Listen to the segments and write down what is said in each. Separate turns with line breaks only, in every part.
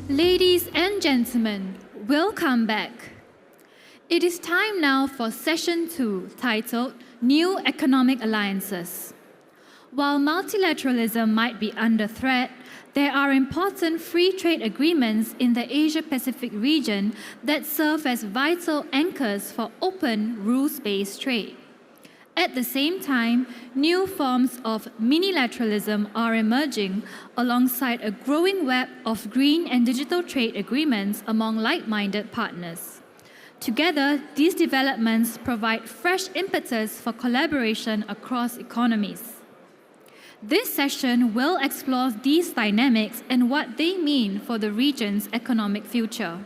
Ladies and gentlemen, welcome back. It is time now for session 2, titled New Economic Alliances. While multilateralism might be under threat, there are important free trade agreements in the Asia-Pacific region that serve as vital anchors for open, rules-based trade. At the same time, new forms of minilateralism are emerging alongside a growing web of green and digital trade agreements among like-minded partners. Together, these developments provide fresh impetus for collaboration across economies. This session will explore these dynamics and what they mean for the region's economic future.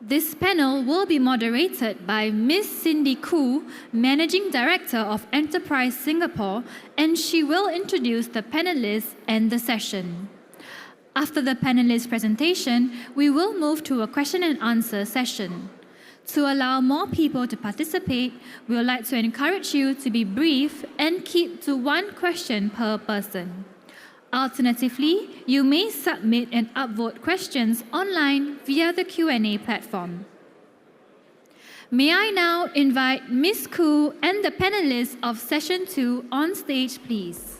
This panel will be moderated by Ms. Cindy Khoo, Managing Director of Enterprise Singapore, and she will introduce the panelists and the session. After the panelists' presentation, we will move to a question and answer session. To allow more people to participate, we would like to encourage you to be brief and keep to one question per person. Alternatively, you may submit and upvote questions online via the Q&A platform. May I now invite Ms. Khoo and the panelists of Session 2 on stage, please.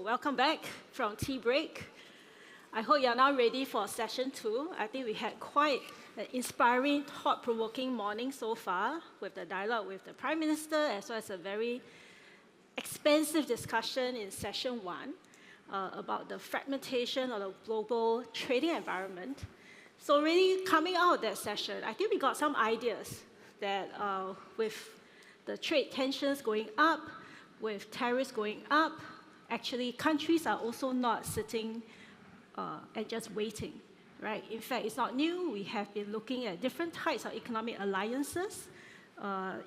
Welcome back from tea break. I hope you're now ready for session 2. I think we had quite an inspiring, thought-provoking morning so far with the dialogue with the Prime Minister, as well as a very expansive discussion in session 1 about the fragmentation of the global trading environment. So really coming out of that session, I think we got some ideas that with the trade tensions going up, with tariffs going up, actually, countries are also not sitting and just waiting, right? In fact, it's not new. We have been looking at different types of economic alliances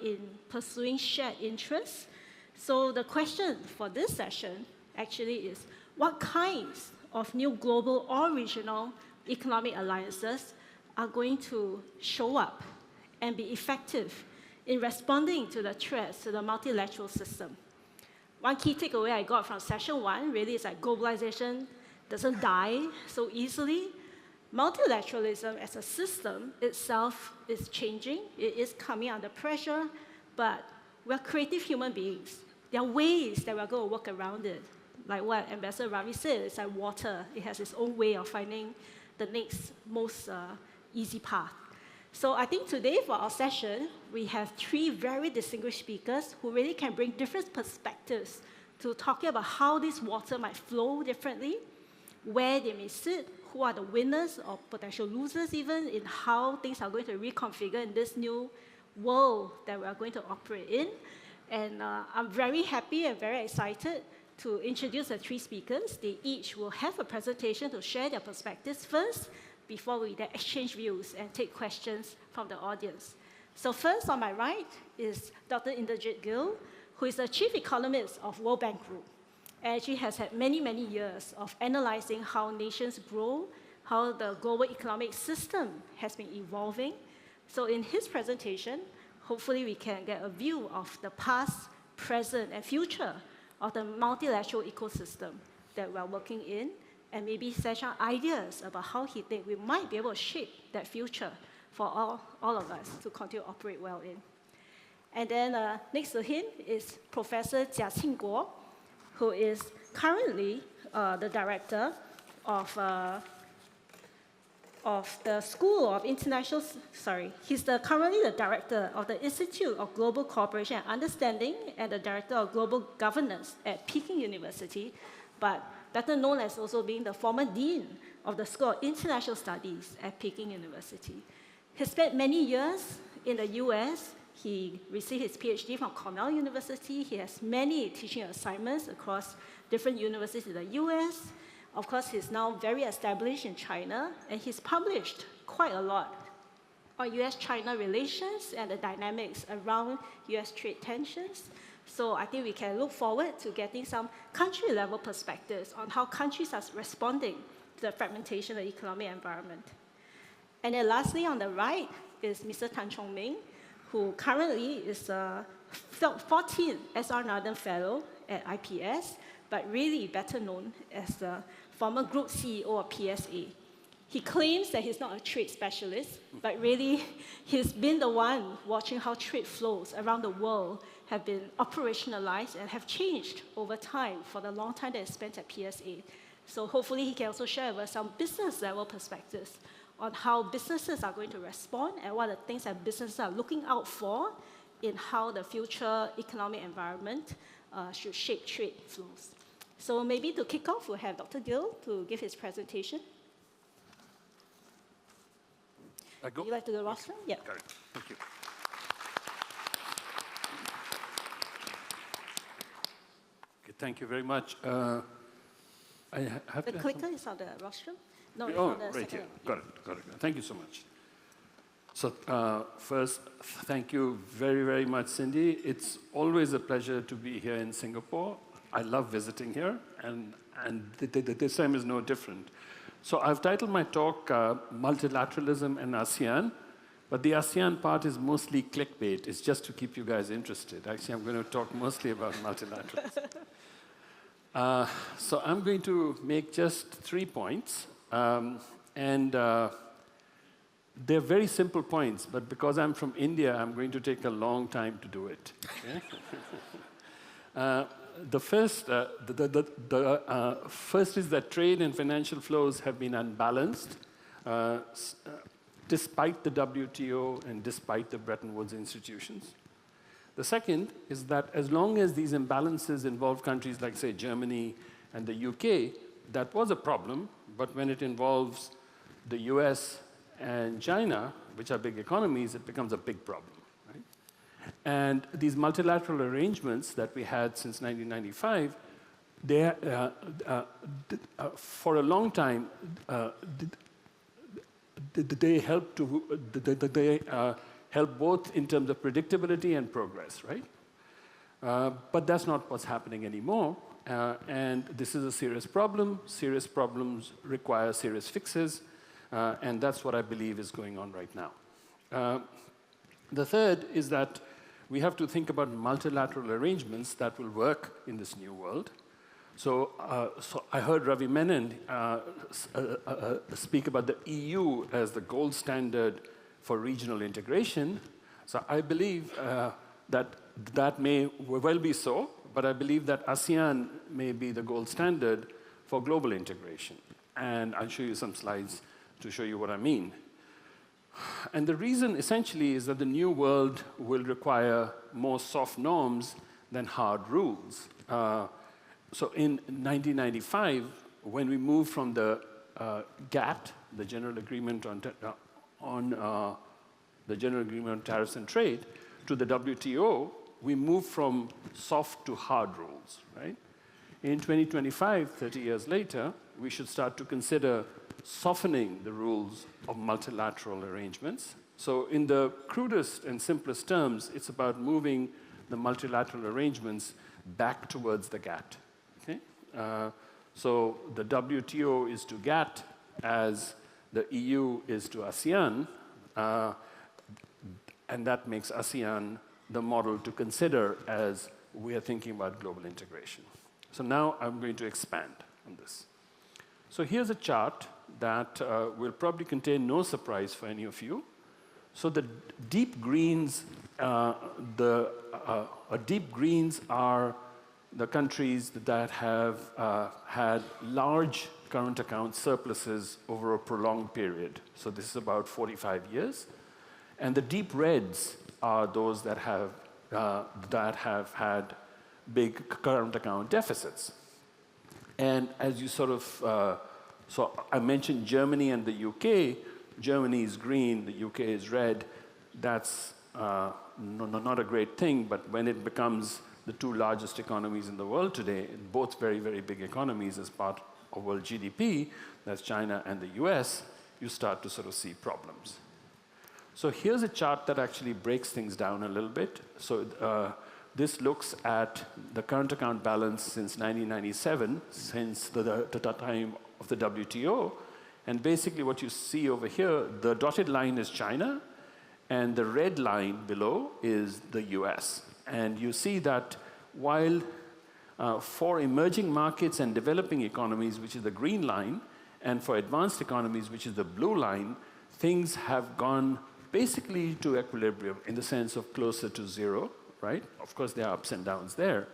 in pursuing shared interests. So the question for this session actually is, what kinds of new global or regional economic alliances are going to show up and be effective in responding to the threats to the multilateral system? One key takeaway I got from session 1 really is that globalization doesn't die so easily. Multilateralism as a system itself is changing. It is coming under pressure, but we're creative human beings. There are ways that we're going to work around it. Like what Ambassador Ravi said, it's like water. It has its own way of finding the next most easy path. So I think today for our session, we have 3 very distinguished speakers who really can bring different perspectives to talking about how this water might flow differently, where they may sit, who are the winners or potential losers even in how things are going to reconfigure in this new world that we are going to operate in. And I'm very happy and very excited to introduce the 3 speakers. They each will have a presentation to share their perspectives first, before we then exchange views and take questions from the audience. So first on my right is Dr. Indermit Gill, who is the Chief Economist of World Bank Group. And she has had many, many years of analyzing how nations grow, how the global economic system has been evolving. So in his presentation, hopefully we can get a view of the past, present, and future of the multilateral ecosystem that we're working in, and maybe share some ideas about how he thinks we might be able to shape that future for all of us to continue to operate well in. And then next to him is Professor Jia Qingguo, who is currently the director of of the School of International, currently the director of the Institute of Global Cooperation and Understanding and the director of Global Governance at Peking University, but better known as also being the former dean of the School of International Studies at Peking University. He spent many years in the US. He received his PhD from Cornell University. He has many teaching assignments across different universities in the US. Of course, he's now very established in China, and he's published quite a lot on US-China relations and the dynamics around US trade tensions. So I think we can look forward to getting some country-level perspectives on how countries are responding to the fragmentation of the economic environment. And then lastly, on the right is Mr. Chong Meng, who currently is a 14th S.R. Nathan Fellow at IPS, but really better known as the former group CEO of PSA. He claims that he's not a trade specialist, but really he's been the one watching how trade flows around the world have been operationalized and have changed over time for the long time that he spent at PSA. So hopefully he can also share with us some business level perspectives on how businesses are going to respond and what are the things that businesses are looking out for in how the future economic environment should shape trade flows. So maybe to kick off, we'll have Dr. Gill to give his presentation. Would you like to go to rostrum? Yeah.
Got it. Thank you. Okay, thank you very much. I have
the clicker is on the rostrum? No, it's
oh,
on the
right
second
here.
one.
Got it. Thank you so much. So first, thank you very, very much, Cindy. It's always a pleasure to be here in Singapore. I love visiting here, and this time is no different. So I've titled my talk Multilateralism and ASEAN, but the ASEAN part is mostly clickbait. It's just to keep you guys interested. Actually, I'm going to talk mostly about multilateralism. So I'm going to make just 3 points, they're very simple points, but because I'm from India, I'm going to take a long time to do it. Okay? The first is that trade and financial flows have been unbalanced, despite the WTO and despite the Bretton Woods institutions. The second is that as long as these imbalances involve countries like, say, Germany and the UK, that was a problem, but when it involves the US and China, which are big economies, it becomes a big problem. Right? And these multilateral arrangements that we had since 1995, for a long time, they help both in terms of predictability and progress, right? But that's not what's happening anymore. And this is a serious problem. Serious problems require serious fixes. And that's what I believe is going on right now. The third is that we have to think about multilateral arrangements that will work in this new world. So I heard Ravi Menon speak about the EU as the gold standard for regional integration. So I believe that may well be so, but I believe that ASEAN may be the gold standard for global integration. And I'll show you some slides to show you what I mean. And the reason, essentially, is that the new world will require more soft norms than hard rules. So in 1995, when we moved from the GATT, the General Agreement on Tariffs and Trade, to the WTO, we moved from soft to hard rules, right? In 2025, 30 years later, we should start to consider softening the rules of multilateral arrangements. So in the crudest and simplest terms, it's about moving the multilateral arrangements back towards the GATT. Okay? So the WTO is to GATT as the EU is to ASEAN, and that makes ASEAN the model to consider as we are thinking about global integration. So now I'm going to expand on this. So here's a chart that will probably contain no surprise for any of you. So the deep greens, deep greens are the countries that have had large current account surpluses over a prolonged period. So this is about 45 years. And the deep reds are those that have had big current account deficits. And as you sort of, so I mentioned Germany and the UK. Germany is green, the UK is red. That's not a great thing, but when it becomes the two largest economies in the world today, both very, very big economies as part of world GDP, that's China and the US, you start to sort of see problems. So here's a chart that actually breaks things down a little bit. So this looks at the current account balance since 1997, since the time of the WTO. And basically what you see over here, the dotted line is China, and the red line below is the US. And you see that while for emerging markets and developing economies, which is the green line, and for advanced economies, which is the blue line, things have gone basically to equilibrium in the sense of closer to zero, right? Of course, there are ups and downs there.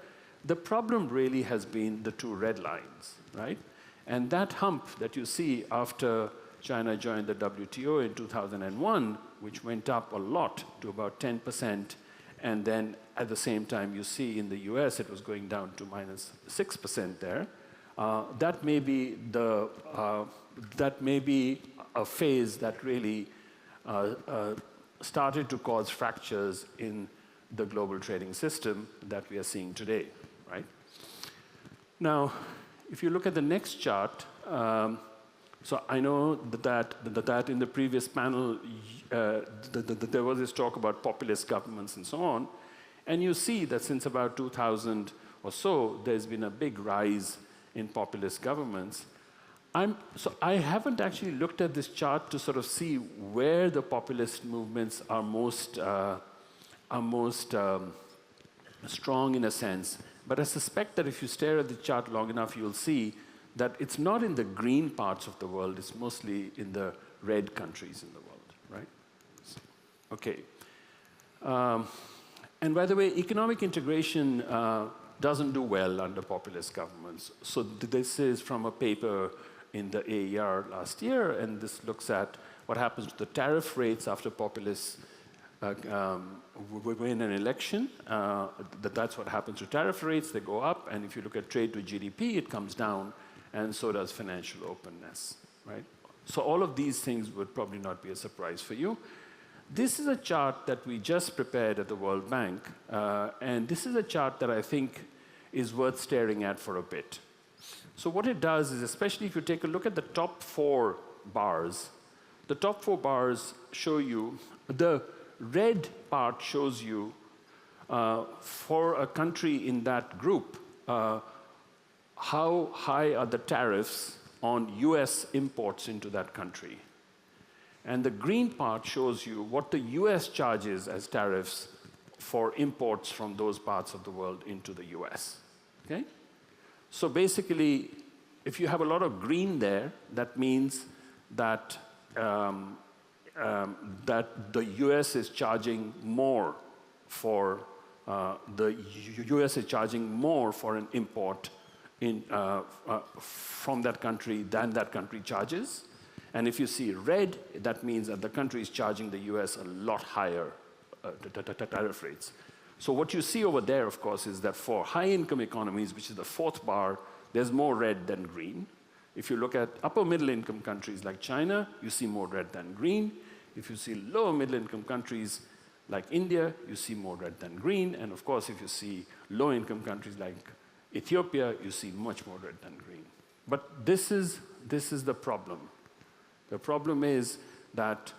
The problem really has been the two red lines, right? And that hump that you see after China joined the WTO in 2001, which went up a lot to about 10%, and then at the same time you see in the US it was going down to minus 6% there. That may be a phase that really started to cause fractures in the global trading system that we are seeing today, right? Now, if you look at the next chart, so I know that in the previous panel, there was this talk about populist governments and so on, and you see that since about 2000 or so, there's been a big rise in populist governments. So I haven't actually looked at this chart to sort of see where the populist movements are most strong in a sense. But I suspect that if you stare at the chart long enough, you'll see that it's not in the green parts of the world, it's mostly in the red countries in the world, right? Okay. And by the way, economic integration doesn't do well under populist governments. So this is from a paper in the AER last year, and this looks at what happens to the tariff rates after populists win an election. That's what happens to tariff rates. They go up, and if you look at trade to GDP, it comes down, and so does financial openness, right? So all of these things would probably not be a surprise for you. This is a chart that we just prepared at the World Bank, and this is a chart that I think is worth staring at for a bit. So what it does is, especially if you take a look at the top 4 bars, the top 4 bars show you, the red part shows you, for a country in that group, how high are the tariffs on US imports into that country. And the green part shows you what the US charges as tariffs for imports from those parts of the world into the US, okay? So basically, if you have a lot of green there, that means that that the US is charging more for US is charging more for an import in, from that country than that country charges. And if you see red, that means that the country is charging the US a lot higher tariff rates. So what you see over there, of course, is that for high-income economies, which is the 4th bar, there's more red than green. If you look at upper middle-income countries like China, you see more red than green. If you see lower middle-income countries like India, you see more red than green. And of course, if you see low-income countries like Ethiopia, you see much more red than green. But this is the problem. The problem is that,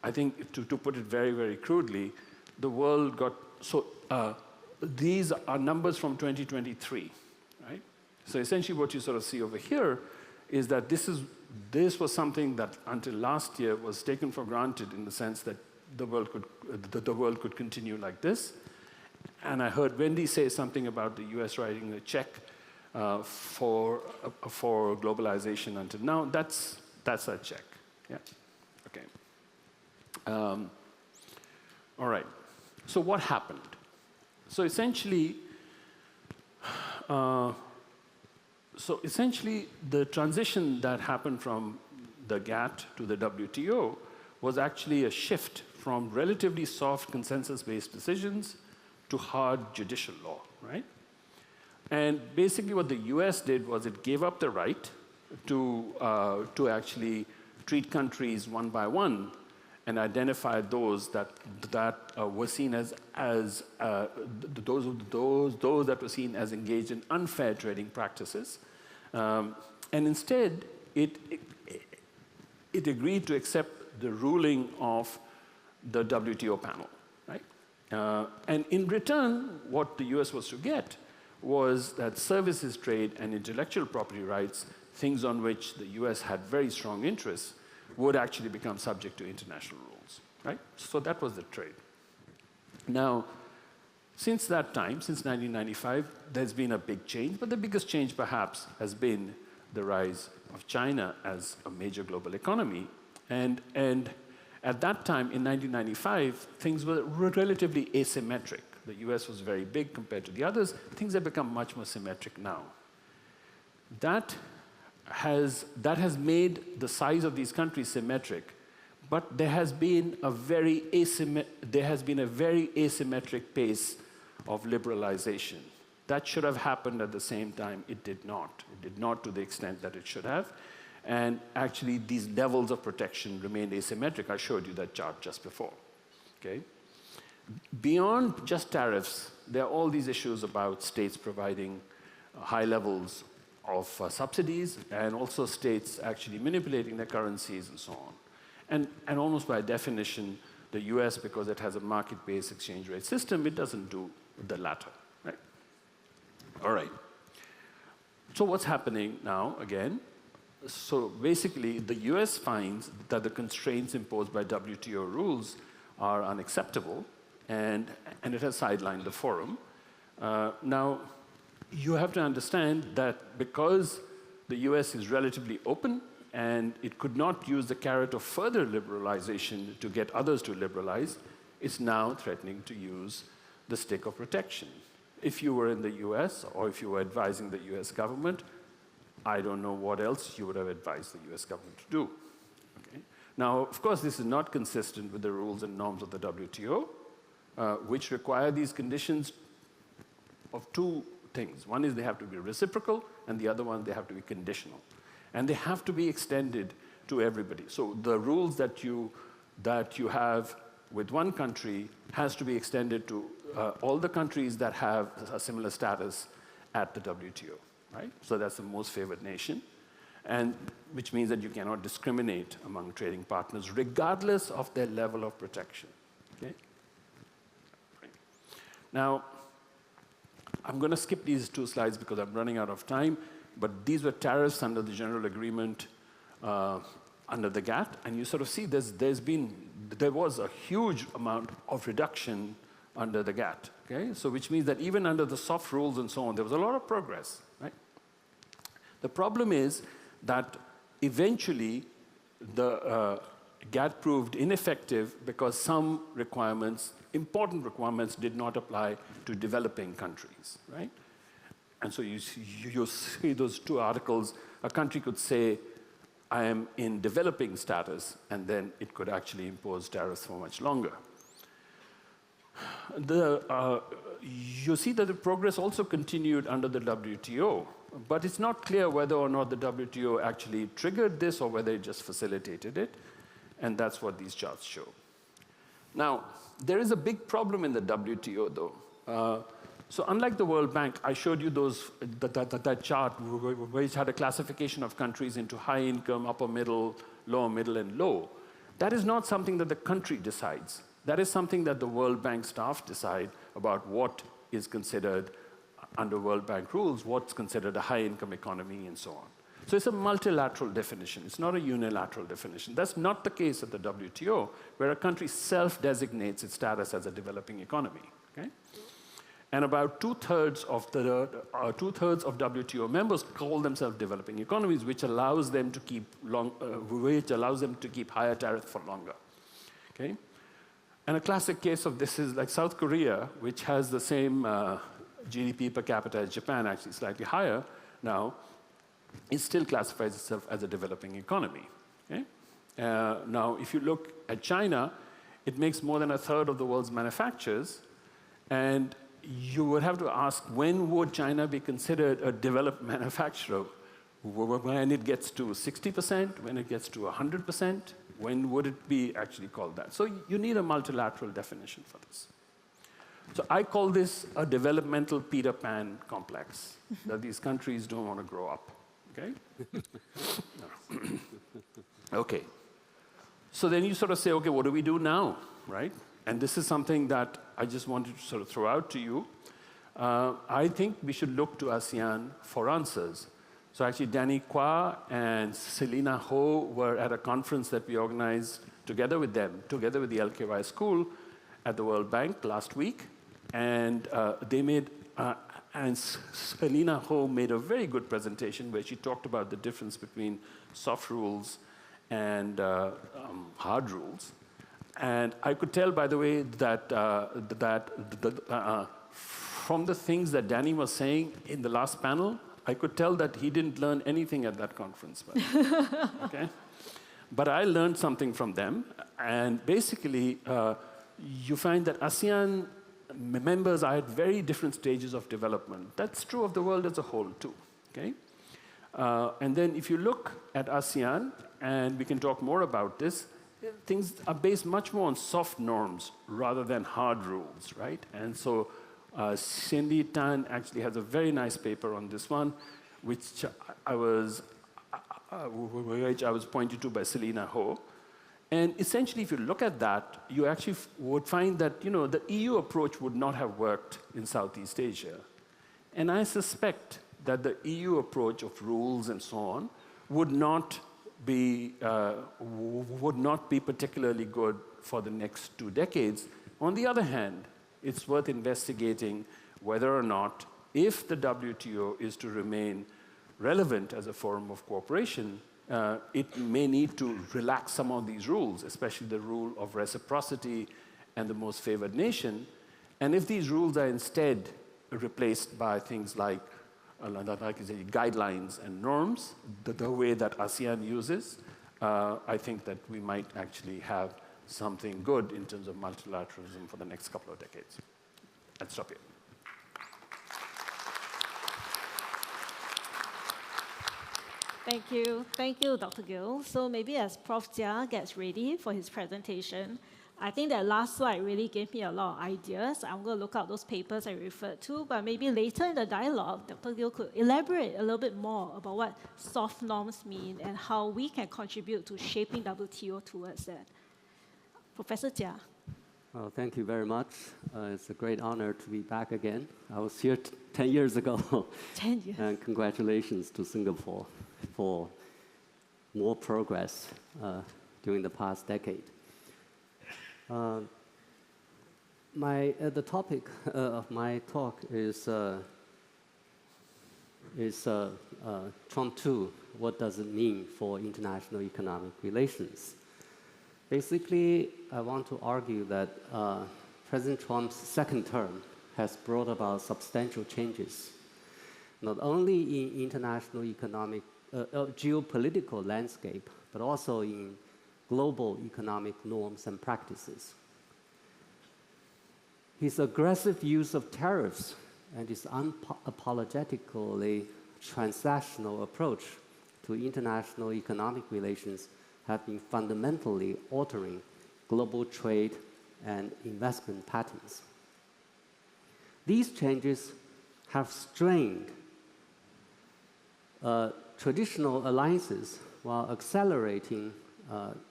I think, to put it very, very crudely, the world got, so these are numbers from 2023, right? So essentially what you sort of see over here is that this was something that until last year was taken for granted in the sense that the world could continue like this. And I heard Wendy say something about the US writing a check for globalization until now. That's a check. Yeah. Okay. All right. So what happened? So essentially, So essentially, the transition that happened from the GATT to the WTO was actually a shift from relatively soft consensus-based decisions to hard judicial law, right? And basically what the US did was it gave up the right to actually treat countries one by one and identify those that were seen as those that were seen as engaged in unfair trading practices, and instead it agreed to accept the ruling of the WTO panel, right? And in return, what the US was to get was that services trade and intellectual property rights, things on which the US had very strong interests, would actually become subject to international rules, right? So that was the trade. Now, since that time, since 1995, there's been a big change, but the biggest change perhaps has been the rise of China as a major global economy. And at that time, in 1995, things were relatively asymmetric. The US was very big compared to the others. Things have become much more symmetric now. That has made the size of these countries symmetric, but there has been a very asymmetric pace of liberalization. That should have happened at the same time. It did not. It did not to the extent that it should have. And actually, these levels of protection remained asymmetric. I showed you that chart just before. Okay? Beyond just tariffs, there are all these issues about states providing high levels of subsidies, and also states actually manipulating their currencies and so on. And almost by definition, the US, because it has a market-based exchange rate system, it doesn't do the latter, right? All right. So what's happening now, again? So basically, the US finds that the constraints imposed by WTO rules are unacceptable, and it has sidelined the forum. Now, you have to understand that because the US is relatively open and it could not use the carrot of further liberalization to get others to liberalize, it's now threatening to use the stick of protection. If you were in the US or if you were advising the US government, I don't know what else you would have advised the US government to do. Okay? Now, of course, this is not consistent with the rules and norms of the WTO, which require these conditions of two things. One is they have to be reciprocal, and the other one, they have to be conditional. And they have to be extended to everybody. So the rules that you have with one country has to be extended to all the countries that have a similar status at the WTO, right? So that's the most favored nation, and which means that you cannot discriminate among trading partners regardless of their level of protection, okay? Now, I'm going to skip these two slides because I'm running out of time, but these were tariffs under the general agreement under the GATT, and you sort of see there was a huge amount of reduction under the GATT, okay? So which means that even under the soft rules and so on, there was a lot of progress, right? The problem is that eventually the GATT proved ineffective because some requirements, important requirements, did not apply to developing countries, right? And so you see those two articles. A country could say, I am in developing status, and then it could actually impose tariffs for much longer. You see that the progress also continued under the WTO, but it's not clear whether or not the WTO actually triggered this or whether it just facilitated it, and that's what these charts show. Now, there is a big problem in the WTO, though. So unlike the World Bank, I showed you that chart which had a classification of countries into high income, upper middle, lower middle, and low. That is not something that the country decides. That is something that the World Bank staff decide about what is considered under World Bank rules, what's considered a high income economy, and so on. So it's a multilateral definition. It's not a unilateral definition. That's not the case at the WTO, where a country self-designates its status as a developing economy. Okay? And about two-thirds of WTO members call themselves developing economies, which allows them to keep higher tariffs for longer. Okay? And a classic case of this is like South Korea, which has the same GDP per capita as Japan, actually slightly higher now, it still classifies itself as a developing economy. Okay? Now, if you look at China, it makes more than a third of the world's manufactures, and you would have to ask, when would China be considered a developed manufacturer? When it gets to 60%, when it gets to 100%, when would it be actually called that? So you need a multilateral definition for this. So I call this a developmental Peter Pan complex, that these countries don't want to grow up, okay? Okay. So then you sort of say, okay, what do we do now, right? And this is something that I just wanted to sort of throw out to you. I think we should look to ASEAN for answers. So actually, Danny Kwa and Selina Ho were at a conference that we organized together with them, together with the LKY School at the World Bank last week. And and Selina Ho made a very good presentation where she talked about the difference between soft rules and hard rules. And I could tell, by the way, that, from the things that Danny was saying in the last panel, I could tell that he didn't learn anything at that conference. Okay? But I learned something from them. And basically, you find that ASEAN members are at very different stages of development. That's true of the world as a whole, too. Okay? And then if you look at ASEAN, and we can talk more about this, things are based much more on soft norms rather than hard rules, right? And so Cindy Tan actually has a very nice paper on this one, which I was pointed to by Selina Ho. And essentially, if you look at that, you actually would find that the EU approach would not have worked in Southeast Asia. And I suspect that the EU approach of rules and so on would not be particularly good for the next 2 decades. On the other hand, it's worth investigating whether or not, if the WTO is to remain relevant as a forum of cooperation, it may need to relax some of these rules, especially the rule of reciprocity and the most favored nation. And if these rules are instead replaced by things like guidelines and norms, the way that ASEAN uses, I think that we might actually have something good in terms of multilateralism for the next couple of decades. I'll stop here.
Thank you, Dr. Gill. So maybe as Prof. Jia gets ready for his presentation, I think that last slide really gave me a lot of ideas. I'm going to look out those papers I referred to, but maybe later in the dialogue, Dr. Gill could elaborate a little bit more about what soft norms mean and how we can contribute to shaping WTO towards that. Professor Jia.
Well, thank you very much. It's a great honor to be back again. I was here 10 years ago.
10 years.
And congratulations to Singapore for more progress during the past decade. The topic of my talk is Trump 2, what does it mean for international economic relations? Basically, I want to argue that President Trump's second term has brought about substantial changes, not only in international economic, geopolitical landscape, but also in global economic norms and practices. His aggressive use of tariffs and his unapologetically transactional approach to international economic relations have been fundamentally altering global trade and investment patterns. These changes have strained traditional alliances while accelerating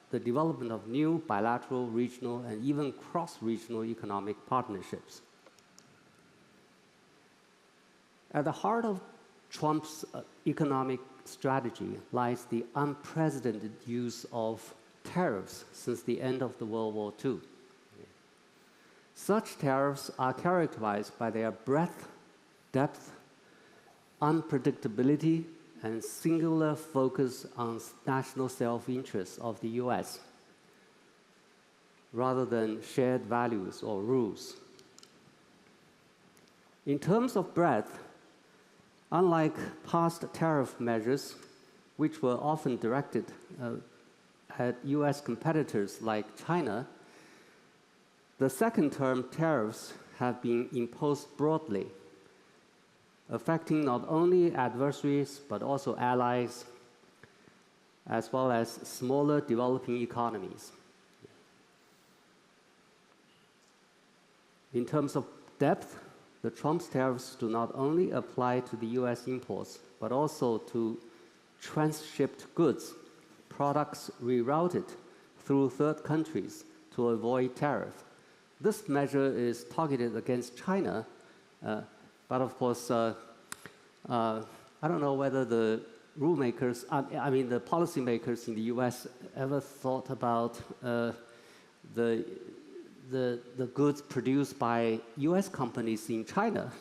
the development of new bilateral, regional, and even cross-regional economic partnerships. At the heart of Trump's economic strategy lies the unprecedented use of tariffs since the end of the World War II. Such tariffs are characterized by their breadth, depth, unpredictability, and singular focus on national self-interest of the US, rather than shared values or rules. In terms of breadth, Unlike past tariff measures, which were often directed at US competitors like China, the second-term tariffs have been imposed broadly, affecting not only adversaries but also allies, as well as smaller developing economies. In terms of depth, the Trump's tariffs do not only apply to the US imports, but also to transshipped goods, products rerouted through third countries to avoid tariff. This measure is targeted against China, but of course, I don't know whether the rulemakers, the policymakers in the US ever thought about the goods produced by US companies in China,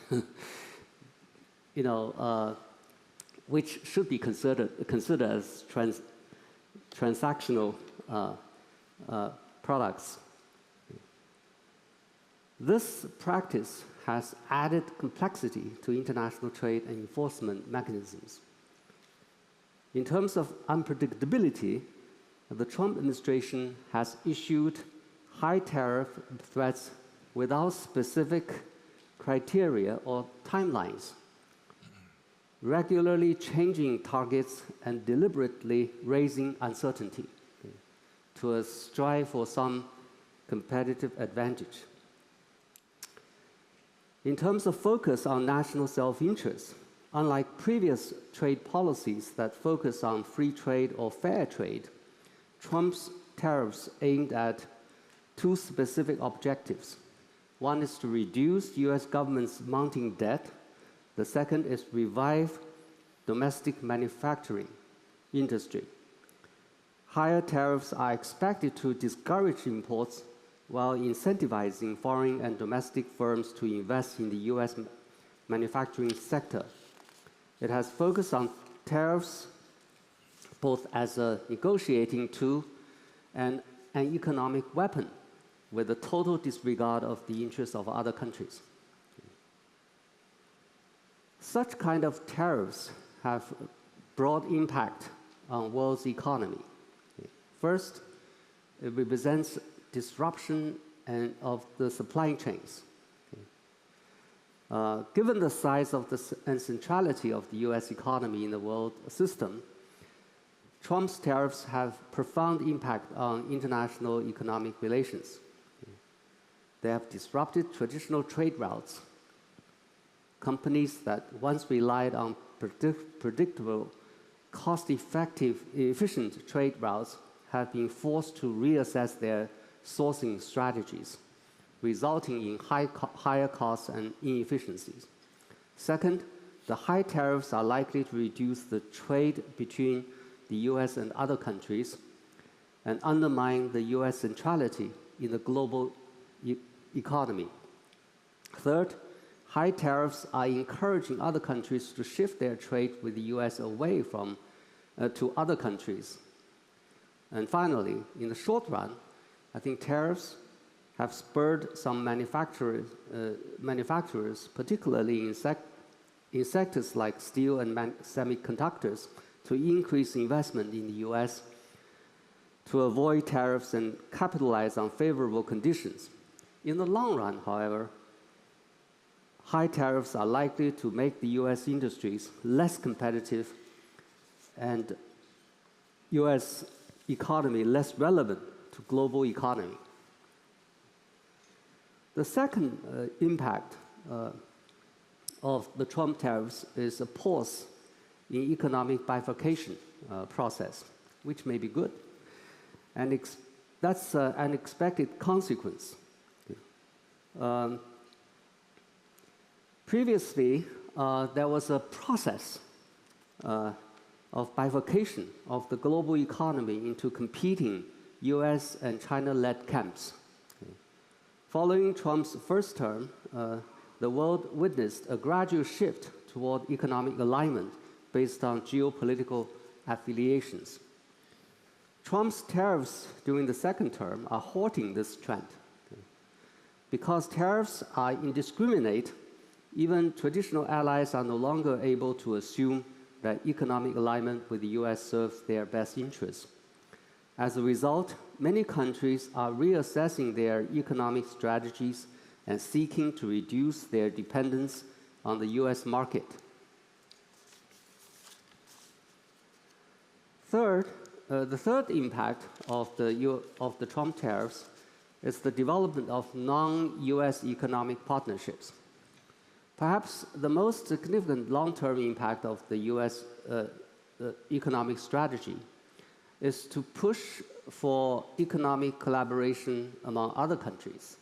which should be considered as transactional products. This practice has added complexity to international trade and enforcement mechanisms. In terms of unpredictability, the Trump administration has issued high tariff threats without specific criteria or timelines, regularly changing targets and deliberately raising uncertainty to strive for some competitive advantage. In terms of focus on national self-interest, unlike previous trade policies that focus on free trade or fair trade, Trump's tariffs aimed at two specific objectives. One is to reduce US government's mounting debt. The second is revive domestic manufacturing industry. Higher tariffs are expected to discourage imports while incentivizing foreign and domestic firms to invest in the US manufacturing sector. It has focused on tariffs both as a negotiating tool and an economic weapon, with a total disregard of the interests of other countries. Such kind of tariffs have broad impact on world's economy. First, it represents disruption of the supply chains. Given the size of and centrality of the US economy in the world system, Trump's tariffs have profound impact on international economic relations. They have disrupted traditional trade routes. Companies that once relied on predictable, cost-effective, efficient trade routes have been forced to reassess their sourcing strategies, resulting in higher costs and inefficiencies. Second, the high tariffs are likely to reduce the trade between the US and other countries and undermine the US centrality in the global economy. Third, high tariffs are encouraging other countries to shift their trade with the US away from to other countries. And finally, in the short run, I think tariffs have spurred some manufacturers, particularly in sectors like steel and semiconductors, to increase investment in the US to avoid tariffs and capitalize on favorable conditions. In the long run, however, high tariffs are likely to make the US industries less competitive and US economy less relevant to global economy. The second impact of the Trump tariffs is a pause in economic bifurcation process, which may be good. And that's an expected consequence. Previously, there was a process of bifurcation of the global economy into competing US and China-led camps. Following Trump's first term, the world witnessed a gradual shift toward economic alignment based on geopolitical affiliations. Trump's tariffs during the second term are halting this trend. Because tariffs are indiscriminate, Even traditional allies are no longer able to assume that economic alignment with the US serves their best interests. As a result, many countries are reassessing their economic strategies and seeking to reduce their dependence on the US market. Third, the third impact of the Trump tariffs is the development of non-US economic partnerships. Perhaps the most significant long-term impact of the US economic strategy is to push for economic collaboration among other countries.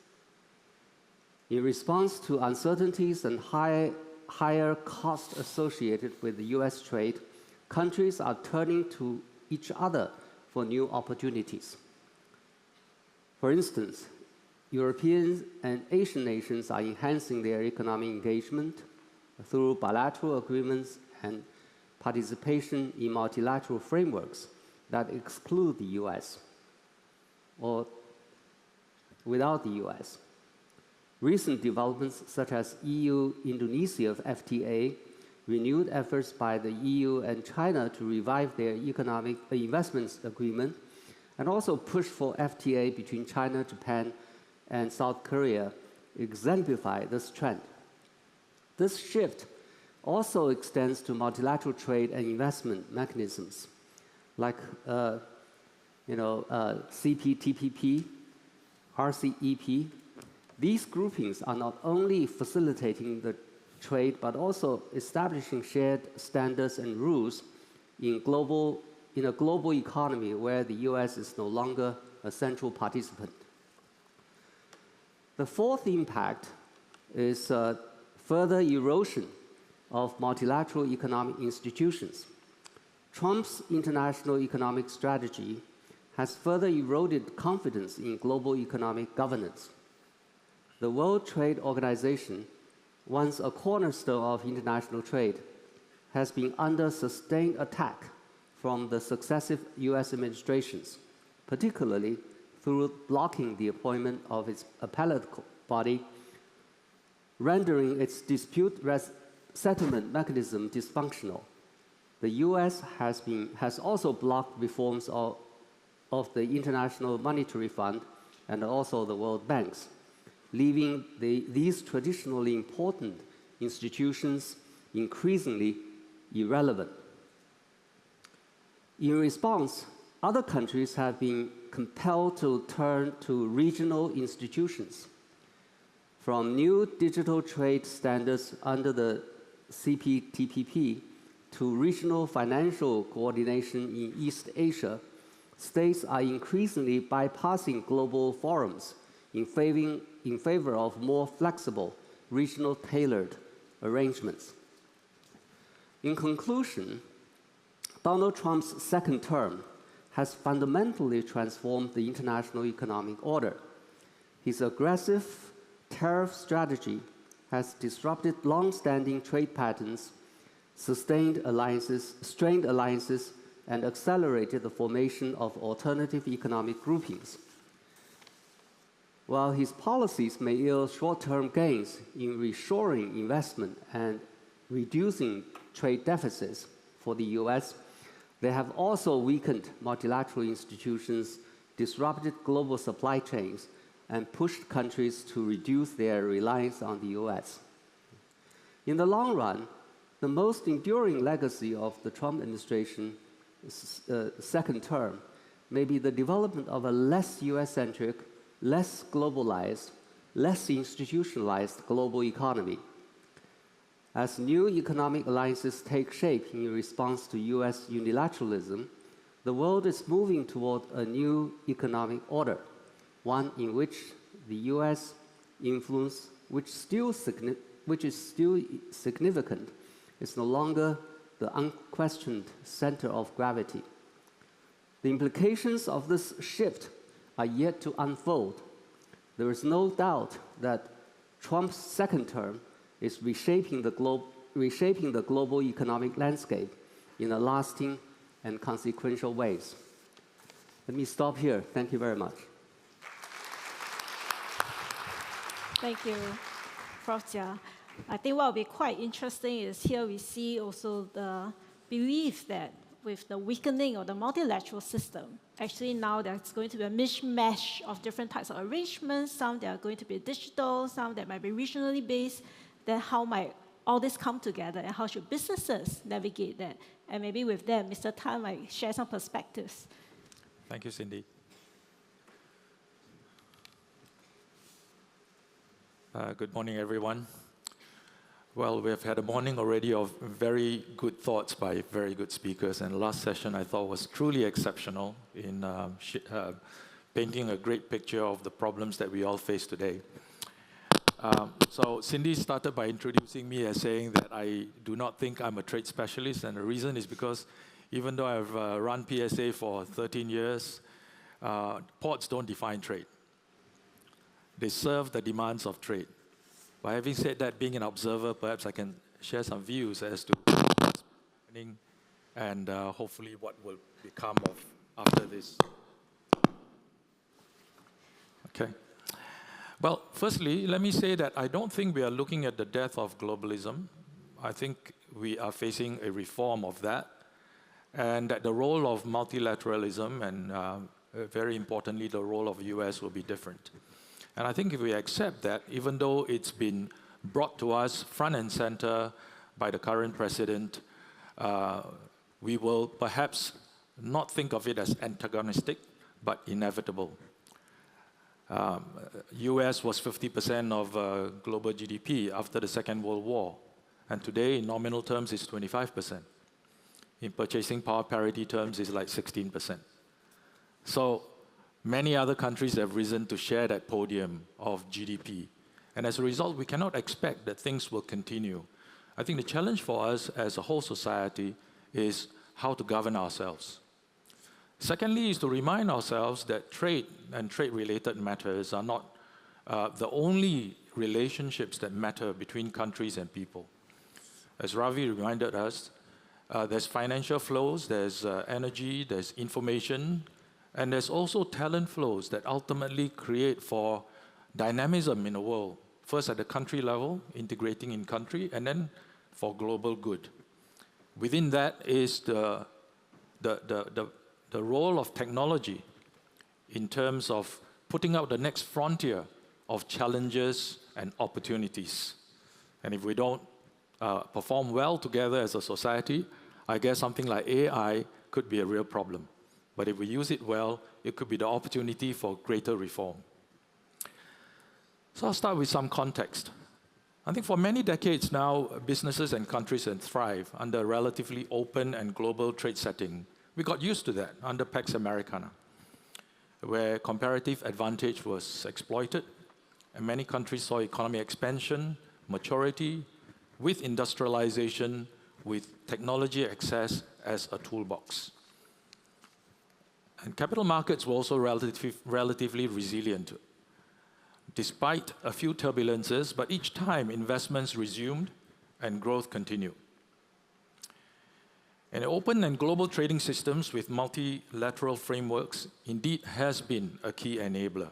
In response to uncertainties and higher costs associated with the US trade, countries are turning to each other for new opportunities. For instance, European and Asian nations are enhancing their economic engagement through bilateral agreements and participation in multilateral frameworks that exclude the US or without the US. Recent developments such as EU-Indonesia FTA, renewed efforts by the EU and China to revive their economic investments agreement, and also push for FTA between China, Japan, and South Korea exemplify this trend. This shift also extends to multilateral trade and investment mechanisms like CPTPP, RCEP. These groupings are not only facilitating the trade, but also establishing shared standards and rules in a global economy where the US is no longer a central participant. The fourth impact is further erosion of multilateral economic institutions. Trump's international economic strategy has further eroded confidence in global economic governance. The World Trade Organization, once a cornerstone of international trade, has been under sustained attack from the successive US administrations, particularly through blocking the appointment of its appellate body, rendering its dispute settlement mechanism dysfunctional. The US has also blocked reforms of the International Monetary Fund and also the World Banks, leaving these traditionally important institutions increasingly irrelevant. In response, other countries have been compelled to turn to regional institutions. From new digital trade standards under the CPTPP to regional financial coordination in East Asia, states are increasingly bypassing global forums in favor of more flexible, regional tailored arrangements. In conclusion, Donald Trump's second term has fundamentally transformed the international economic order. His aggressive tariff strategy has disrupted long-standing trade patterns, strained alliances, and accelerated the formation of alternative economic groupings. While his policies may yield short-term gains in reshoring investment and reducing trade deficits for the US, they have also weakened multilateral institutions, disrupted global supply chains, and pushed countries to reduce their reliance on the US. In the long run, the most enduring legacy of the Trump administration's second term may be the development of a less US-centric, less globalized, less institutionalized global economy. As new economic alliances take shape in response to US unilateralism, the world is moving toward a new economic order, one in which the US influence, which is still significant, is no longer the unquestioned center of gravity. The implications of this shift are yet to unfold. There is no doubt that Trump's second term is reshaping the global economic landscape in a lasting and consequential ways. Let me stop here. Thank you very much.
Thank you, Prof. Jia. I think what will be quite interesting is here we see also the belief that with the weakening of the multilateral system, actually now there's going to be a mishmash of different types of arrangements, some that are going to be digital, some that might be regionally based, then how might all this come together and how should businesses navigate that? And maybe with that, Mr. Tan might share some perspectives.
Thank you, Cindy. Good morning, everyone. Well, we have had a morning already of very good thoughts by very good speakers, and last session I thought was truly exceptional in painting a great picture of the problems that we all face today. So Cindy started by introducing me as saying that I do not think I'm a trade specialist, and the reason is because even though I've run PSA for 13 years, ports don't define trade. They serve the demands of trade. By having said that, being an observer, perhaps I can share some views as to what's happening and hopefully what will become of after this. Okay. Well, firstly, let me say that I don't think we are looking at the death of globalism. I think we are facing a reform of that, and that the role of multilateralism and very importantly, the role of the US will be different. And I think if we accept that, even though it's been brought to us front and center by the current president, we will perhaps not think of it as antagonistic, but inevitable. US was 50% of global GDP after the Second World War, and today in nominal terms it's 25%. In purchasing power parity terms it's like 16%. So many other countries have risen to share that podium of GDP. And as a result, we cannot expect that things will continue. I think the challenge for us as a whole society is how to govern ourselves. Secondly is to remind ourselves that trade and trade-related matters are not the only relationships that matter between countries and people. As Ravi reminded us, there's financial flows, there's energy, there's information, and there's also talent flows that ultimately create for dynamism in the world. First at the country level, integrating in country, and then for global good. Within that is the role of technology in terms of putting out the next frontier of challenges and opportunities. And if we don't perform well together as a society, I guess something like AI could be a real problem. But if we use it well, it could be the opportunity for greater reform. So I'll start with some context. I think for many decades now, businesses and countries have thrived under a relatively open and global trade setting. We got used to that under Pax Americana, where comparative advantage was exploited, and many countries saw economic expansion, maturity, with industrialization, with technology access as a toolbox. And capital markets were also relatively resilient, despite a few turbulences, but each time investments resumed and growth continued. And open and global trading systems with multilateral frameworks indeed has been a key enabler.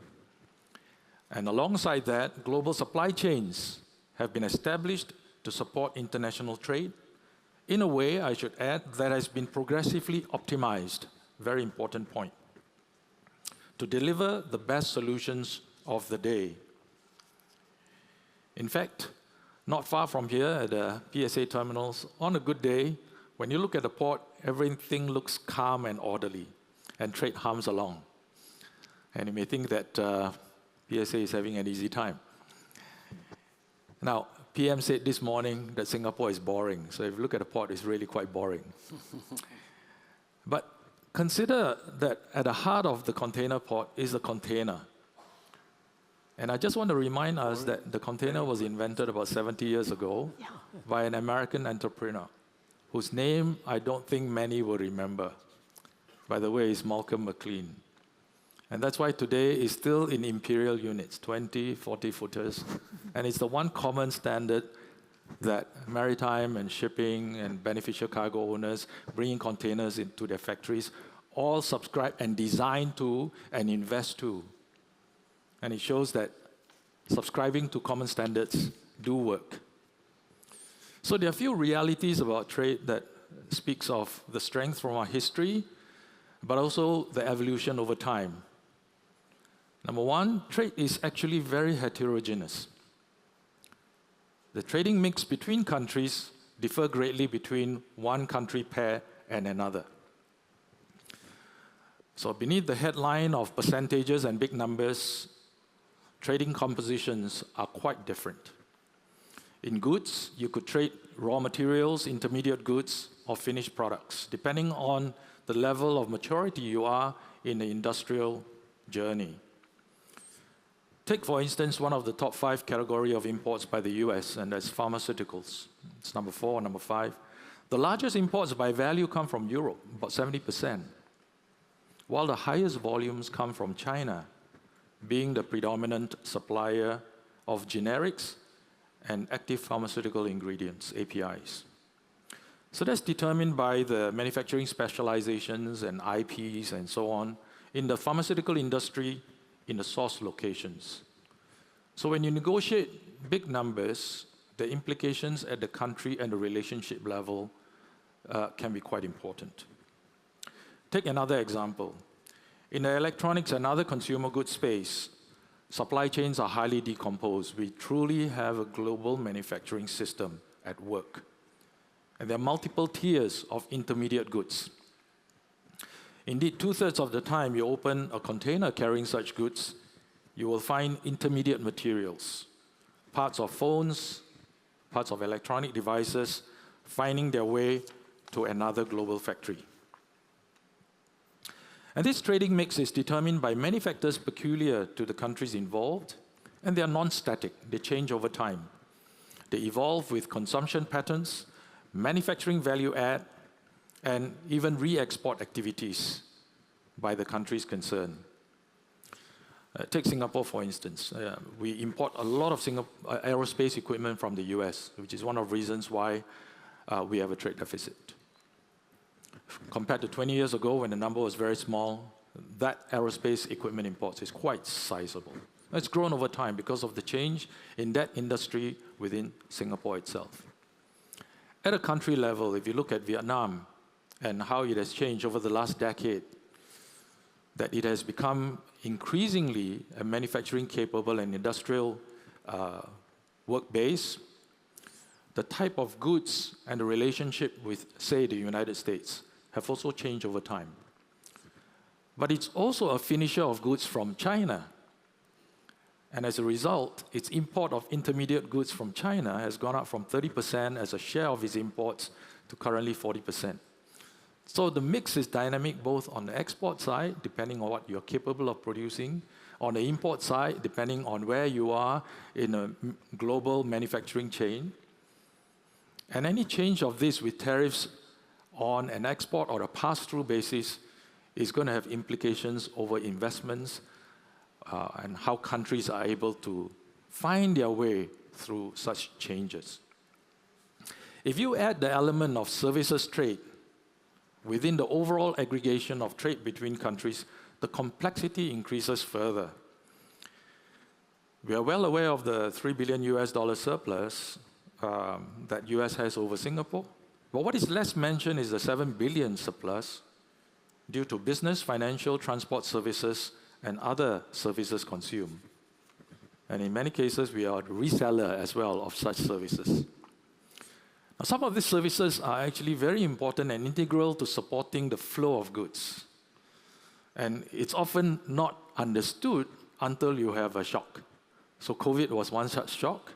And alongside that, global supply chains have been established to support international trade in a way, I should add, that has been progressively optimized. Very important point, to deliver the best solutions of the day. In fact, not far from here at the PSA terminals, on a good day, when you look at the port, everything looks calm and orderly, and trade hums along. And you may think that PSA is having an easy time. Now, PM said this morning that Singapore is boring, so if you look at the port, it's really quite boring. But consider that at the heart of the container port is the container. And I just want to remind us that the container was invented about 70 years ago by an American entrepreneur, whose name I don't think many will remember. By the way, it's Malcolm McLean. And that's why today it's still in imperial units, 20, 40 footers. And it's the one common standard that maritime and shipping and beneficial cargo owners bringing containers into their factories all subscribe and design to and invest to. And it shows that subscribing to common standards do work. So there are a few realities about trade that speaks of the strength from our history, but also the evolution over time. Number one, trade is actually very heterogeneous. The trading mix between countries differ greatly between one country pair and another. So beneath the headline of percentages and big numbers, trading compositions are quite different. In goods, you could trade raw materials, intermediate goods, or finished products, depending on the level of maturity you are in the industrial journey. Take, for instance, one of the top 5 category of imports by the US, and that's pharmaceuticals. It's number 4 or number 5. The largest imports by value come from Europe, about 70%, while the highest volumes come from China, being the predominant supplier of generics and active pharmaceutical ingredients, APIs. So that's determined by the manufacturing specializations and IPs and so on in the pharmaceutical industry in the source locations. So when you negotiate big numbers, the implications at the country and the relationship level can be quite important. Take another example. In the electronics and other consumer goods space, supply chains are highly decomposed. We truly have a global manufacturing system at work. And there are multiple tiers of intermediate goods. Indeed, 2/3 of the time you open a container carrying such goods, you will find intermediate materials, parts of phones, parts of electronic devices, finding their way to another global factory. And this trading mix is determined by many factors peculiar to the countries involved, and they are non-static. They change over time. They evolve with consumption patterns, manufacturing value add, and even re-export activities by the countries concerned. Take Singapore, for instance. We import a lot of aerospace equipment from the US, which is one of the reasons why we have a trade deficit. Compared to 20 years ago, when the number was very small, that aerospace equipment imports is quite sizable. It's grown over time because of the change in that industry within Singapore itself. At a country level, if you look at Vietnam and how it has changed over the last decade, that it has become increasingly a manufacturing capable and industrial work base, the type of goods and the relationship with, say, the United States have also changed over time. But it's also a finisher of goods from China. And as a result, its import of intermediate goods from China has gone up from 30% as a share of its imports to currently 40%. So the mix is dynamic both on the export side, depending on what you're capable of producing, on the import side, depending on where you are in a global manufacturing chain. And any change of this with tariffs on an export or a pass-through basis is going to have implications over investments and how countries are able to find their way through such changes. If you add the element of services trade within the overall aggregation of trade between countries, the complexity increases further. We are well aware of the $3 billion surplus that US has over Singapore. But what is less mentioned is the $7 billion surplus due to business, financial, transport services, and other services consumed. And in many cases, we are the reseller as well of such services. Now, some of these services are actually very important and integral to supporting the flow of goods. And it's often not understood until you have a shock. So COVID was one such shock.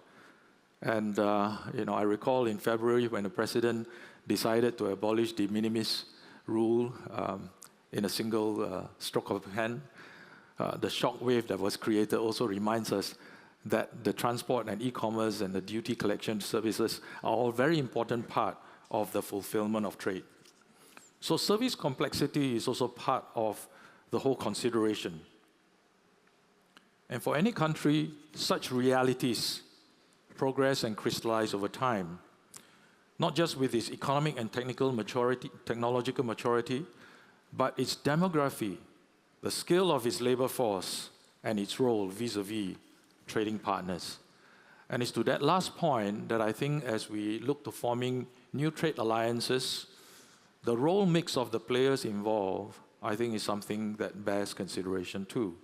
And I recall in February when the president decided to abolish the de minimis rule in a single stroke of a hand, the shock wave that was created also reminds us that the transport and e-commerce and the duty collection services are all very important part of the fulfillment of trade. So service complexity is also part of the whole consideration. And for any country, such realities progress and crystallize over time, not just with its economic and technological maturity, but its demography, the skill of its labor force, and its role vis-a-vis trading partners. And it's to that last point that I think as we look to forming new trade alliances, the role mix of the players involved, I think, is something that bears consideration too.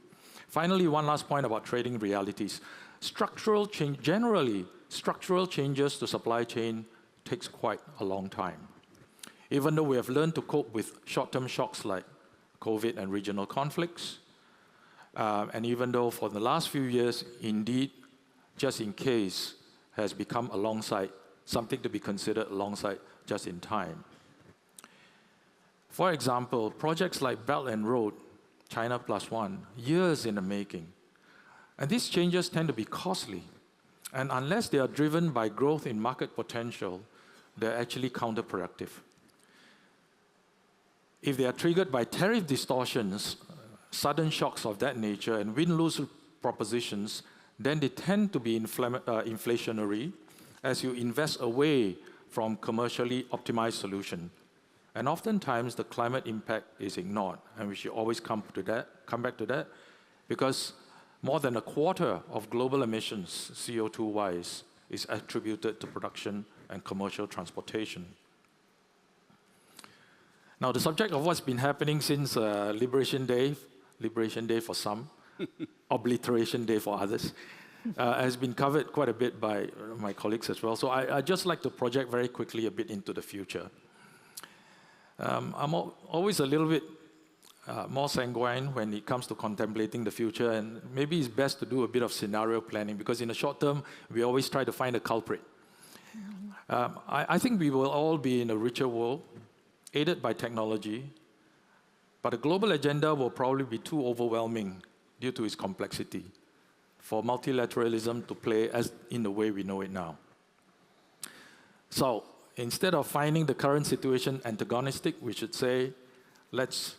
Finally, one last point about trading realities. Generally, structural changes to supply chain takes quite a long time. Even though we have learned to cope with short-term shocks like COVID and regional conflicts, and even though for the last few years, indeed, just in case has become alongside, something to be considered alongside just in time. For example, projects like Belt and Road, China Plus One, years in the making. And these changes tend to be costly. And unless they are driven by growth in market potential, they're actually counterproductive. If they are triggered by tariff distortions, sudden shocks of that nature, and win-lose propositions, then they tend to be inflationary as you invest away from commercially optimized solutions. And oftentimes, the climate impact is ignored, and we should always come back to that, because more than a quarter of global emissions, CO2-wise, is attributed to production and commercial transportation. Now, the subject of what's been happening since Liberation Day for some, Obliteration Day for others, has been covered quite a bit by my colleagues as well. So I'd just like to project very quickly a bit into the future. I'm always a little bit more sanguine when it comes to contemplating the future, and maybe it's best to do a bit of scenario planning, because in the short term, we always try to find a culprit. I think we will all be in a richer world, aided by technology, but the global agenda will probably be too overwhelming due to its complexity for multilateralism to play as in the way we know it now. So instead of finding the current situation antagonistic, we should say, let's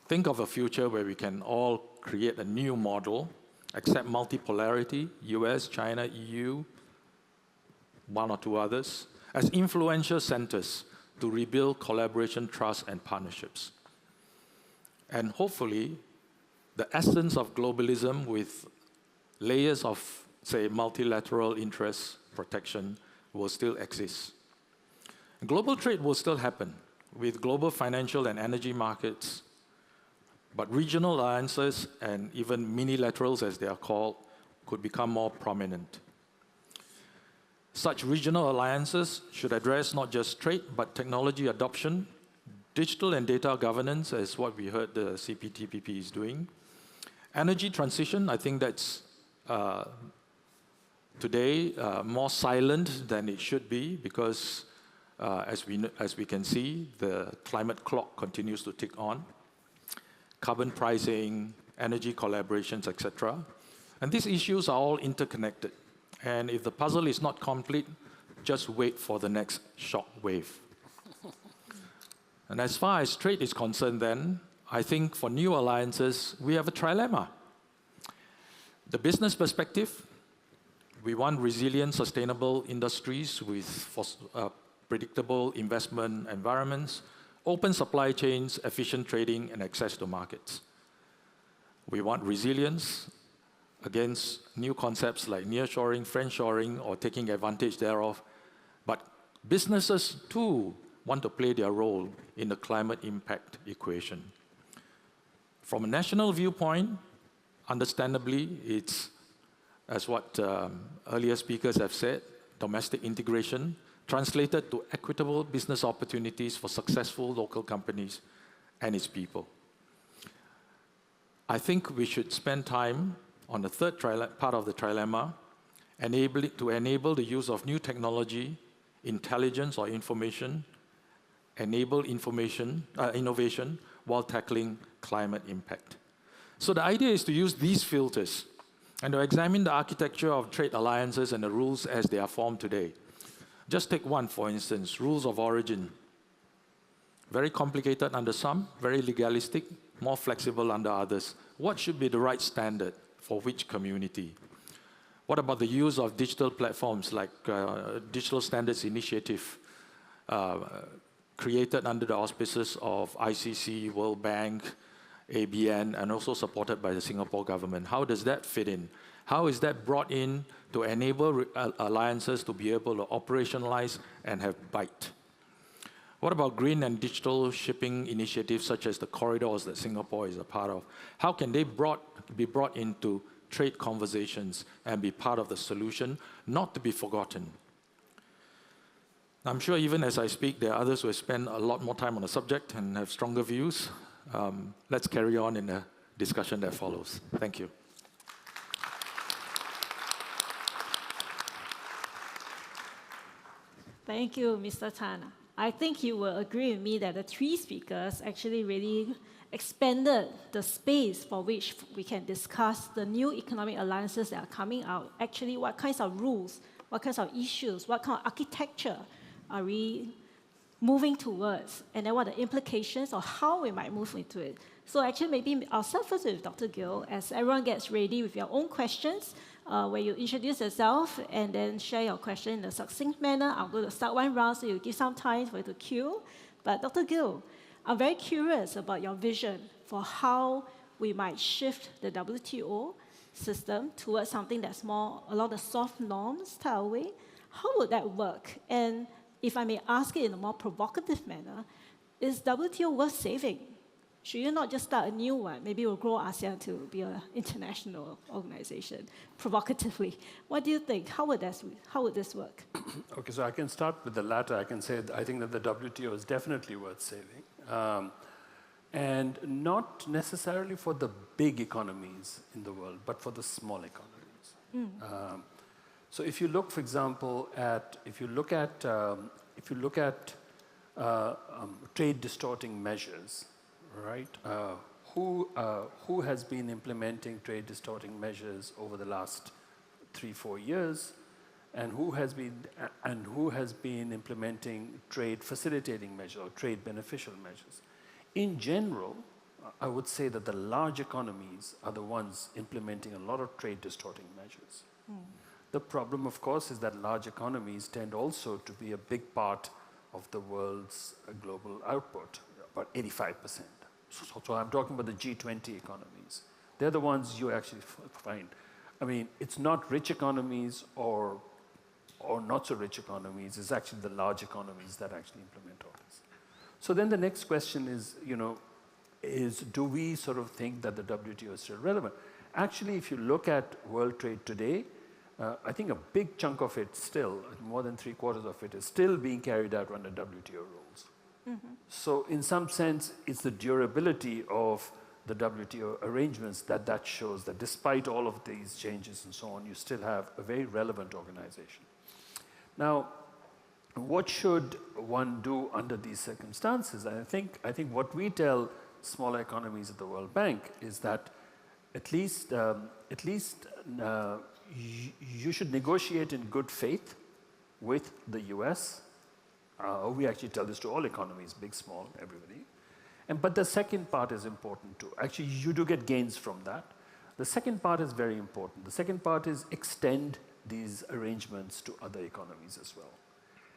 think of a future where we can all create a new model, accept multipolarity, US, China, EU, one or two others, as influential centers to rebuild collaboration, trust, and partnerships. And hopefully, the essence of globalism with layers of, say, multilateral interest protection will still exist. Global trade will still happen with global financial and energy markets, but regional alliances and even minilaterals, as they are called, could become more prominent. Such regional alliances should address not just trade, but technology adoption, digital and data governance, as what we heard the CPTPP is doing. Energy transition, I think that's today more silent than it should be, because as we can see, the climate clock continues to tick on. Carbon pricing, energy collaborations, etc. And these issues are all interconnected. And if the puzzle is not complete, just wait for the next shock wave. And as far as trade is concerned then, I think for new alliances, we have a trilemma. The business perspective, we want resilient, sustainable industries with predictable investment environments, open supply chains, efficient trading, and access to markets. We want resilience against new concepts like nearshoring, friendshoring, or taking advantage thereof. But businesses, too, want to play their role in the climate impact equation. From a national viewpoint, understandably, it's, as what earlier speakers have said, domestic integration, translated to equitable business opportunities for successful local companies and its people. I think we should spend time on the third part of the trilemma, to enable the use of new technology, intelligence or information, enable innovation while tackling climate impact. So the idea is to use these filters and to examine the architecture of trade alliances and the rules as they are formed today. Just take one, for instance, rules of origin. Very complicated under some, very legalistic, more flexible under others. What should be the right standard for which community? What about the use of digital platforms like Digital Standards Initiative, created under the auspices of ICC, World Bank, ABN, and also supported by the Singapore government? How does that fit in? How is that brought in to enable alliances to be able to operationalize and have bite? What about green and digital shipping initiatives such as the corridors that Singapore is a part of? How can they be brought into trade conversations and be part of the solution, not to be forgotten? I'm sure even as I speak, there are others who have spent a lot more time on the subject and have stronger views. Let's carry on in the discussion that follows. Thank you.
Thank you, Mr. Tan. I think you will agree with me that the three speakers actually really expanded the space for which we can discuss the new economic alliances that are coming out. Actually, what kinds of rules, what kinds of issues, what kind of architecture are we moving towards, and then what are the implications or how we might move into it. So actually, maybe I'll start first with Dr. Gill, as everyone gets ready with your own questions, where you introduce yourself and then share your question in a succinct manner. I'm going to start one round so you give some time for you to queue. But Dr. Gill, I'm very curious about your vision for how we might shift the WTO system towards something that's more along the soft norms type of way. How would that work? And if I may ask it in a more provocative manner, is WTO worth saving? Should you not just start a new one? Maybe we'll grow ASEAN to be an international organization, provocatively. What do you think? How would this work?
Okay, so I can start with the latter. I can say I think that the WTO is definitely worth saving. And not necessarily for the big economies in the world, but for the small economies. So if you look, for example, at trade distorting measures, right? Who has been implementing trade distorting measures over the last 3-4 years, and who has been implementing trade facilitating measures or trade beneficial measures? In general, I would say that the large economies are the ones implementing a lot of trade distorting measures. The problem, of course, is that large economies tend also to be a big part of the world's global output, about 85%. So I'm talking about the G20 economies. They're the ones you actually find. I mean, it's not rich economies or not so rich economies. It's actually the large economies that actually implement all this. So then the next question is, do we sort of think that the WTO is still relevant? Actually, if you look at world trade today, I think a big chunk of it still, more than 3/4 of it, is still being carried out under WTO rules. So in some sense, it's the durability of the WTO arrangements that shows that despite all of these changes and so on, you still have a very relevant organization. Now, what should one do under these circumstances? I think what we tell smaller economies at the World Bank is that at least you should negotiate in good faith with the US. We actually tell this to all economies, big, small, everybody. But the second part is important too. Actually, you do get gains from that. The second part is very important. The second part is extend these arrangements to other economies as well.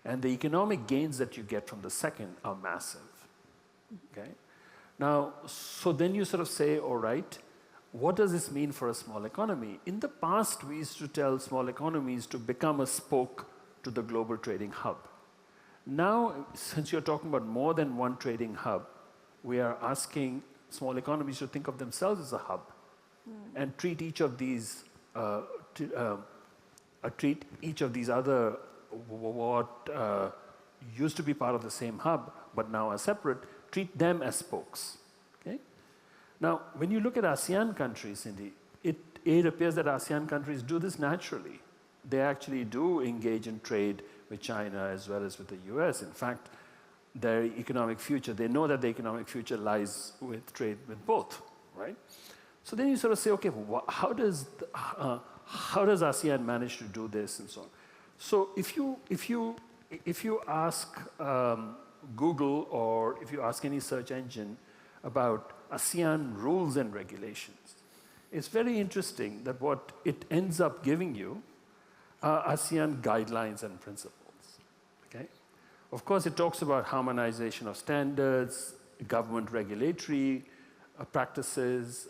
And the economic gains that you get from the second are massive. Okay? Now, so then you sort of say, all right, what does this mean for a small economy? In the past, we used to tell small economies to become a spoke to the global trading hub. Now, since you're talking about more than one trading hub, we are asking small economies to think of themselves as a hub and treat each of these other what used to be part of the same hub but now are separate, treat them as spokes. Okay? Now, when you look at ASEAN countries, Cindy, it appears that ASEAN countries do this naturally. They actually do engage in trade with China as well as with the US. In fact, their economic future, they know that the economic future lies with trade with both, right? So then you sort of say, okay, how does ASEAN manage to do this and so on? So if you ask Google or if you ask any search engine about ASEAN rules and regulations, it's very interesting that what it ends up giving you are ASEAN guidelines and principles. Okay? Of course, it talks about harmonization of standards, government regulatory practices,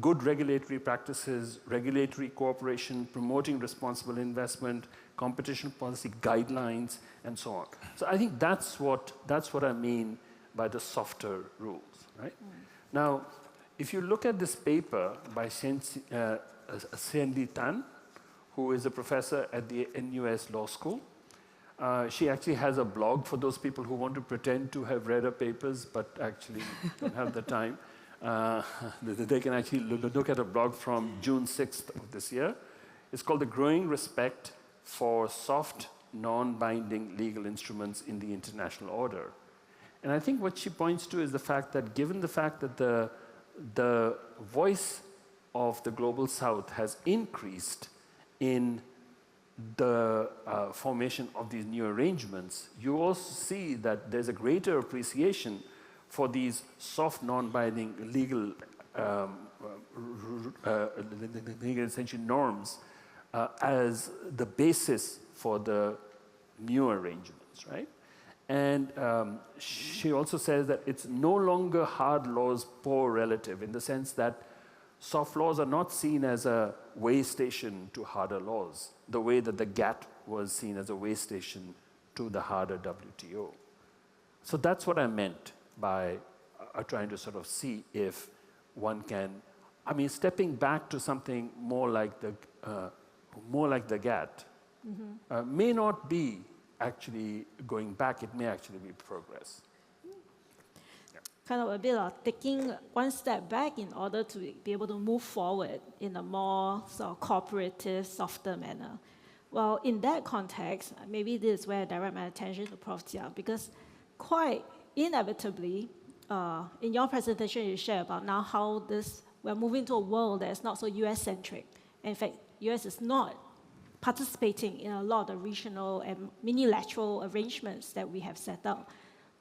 good regulatory practices, regulatory cooperation, promoting responsible investment, competition policy guidelines, and so on. So I think that's what I mean by the softer rules, right? Now, if you look at this paper by Cindy Tan, who is a professor at the NUS Law School, she actually has a blog for those people who want to pretend to have read her papers but actually don't have the time. They can actually look at a blog from June 6th of this year. It's called The Growing Respect for Soft, Non-Binding Legal Instruments in the International Order. And I think what she points to is the fact that given the fact that the voice of the Global South has increased in the formation of these new arrangements, you also see that there's a greater appreciation for these soft, non-binding legal essential norms as the basis for the new arrangements, right? And she also says that it's no longer hard laws poor relative, in the sense that soft laws are not seen as a way station to harder laws, the way that the GATT was seen as a way station to the harder WTO. So that's what I meant by trying to sort of see if one can, stepping back to something more like the GATT may not be actually going back, it may actually be progress.
Kind of a bit of taking one step back in order to be able to move forward in a more sort of cooperative, softer manner. Well, in that context, maybe this is where I direct my attention to Prof. Jia, because quite inevitably, in your presentation, you share about now how we're moving to a world that is not so US-centric. In fact, US is not participating in a lot of the regional and minilateral arrangements that we have set up.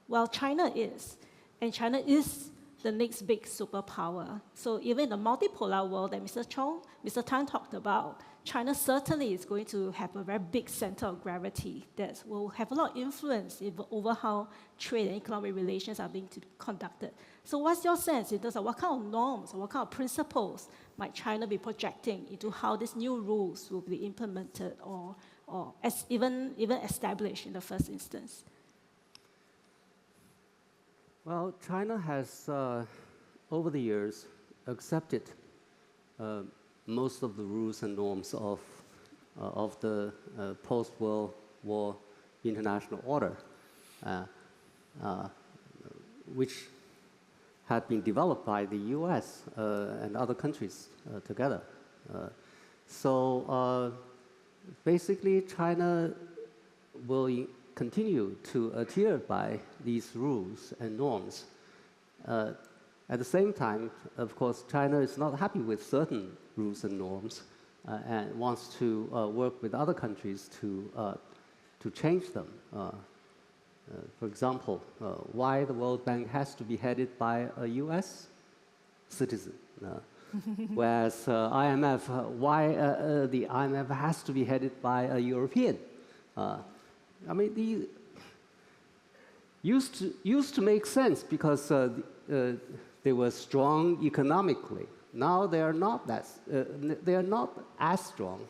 Well, China is. And China is the next big superpower. So even in the multipolar world that Mr. Tan talked about, China certainly is going to have a very big center of gravity that will have a lot of influence over how trade and economic relations are being conducted. So what's your sense in terms of what kind of norms or what kind of principles might China be projecting into how these new rules will be implemented or even established in the first instance?
Well, China has, over the years, accepted most of the rules and norms of the post-World War international order, which had been developed by the US and other countries together. So basically, China will continue to adhere by these rules and norms. At the same time, of course, China is not happy with certain rules and norms and wants to work with other countries to change them. For example, why the World Bank has to be headed by a US citizen, whereas IMF, why the IMF has to be headed by a European. These used to make sense because they were strong economically. Now they are not as strong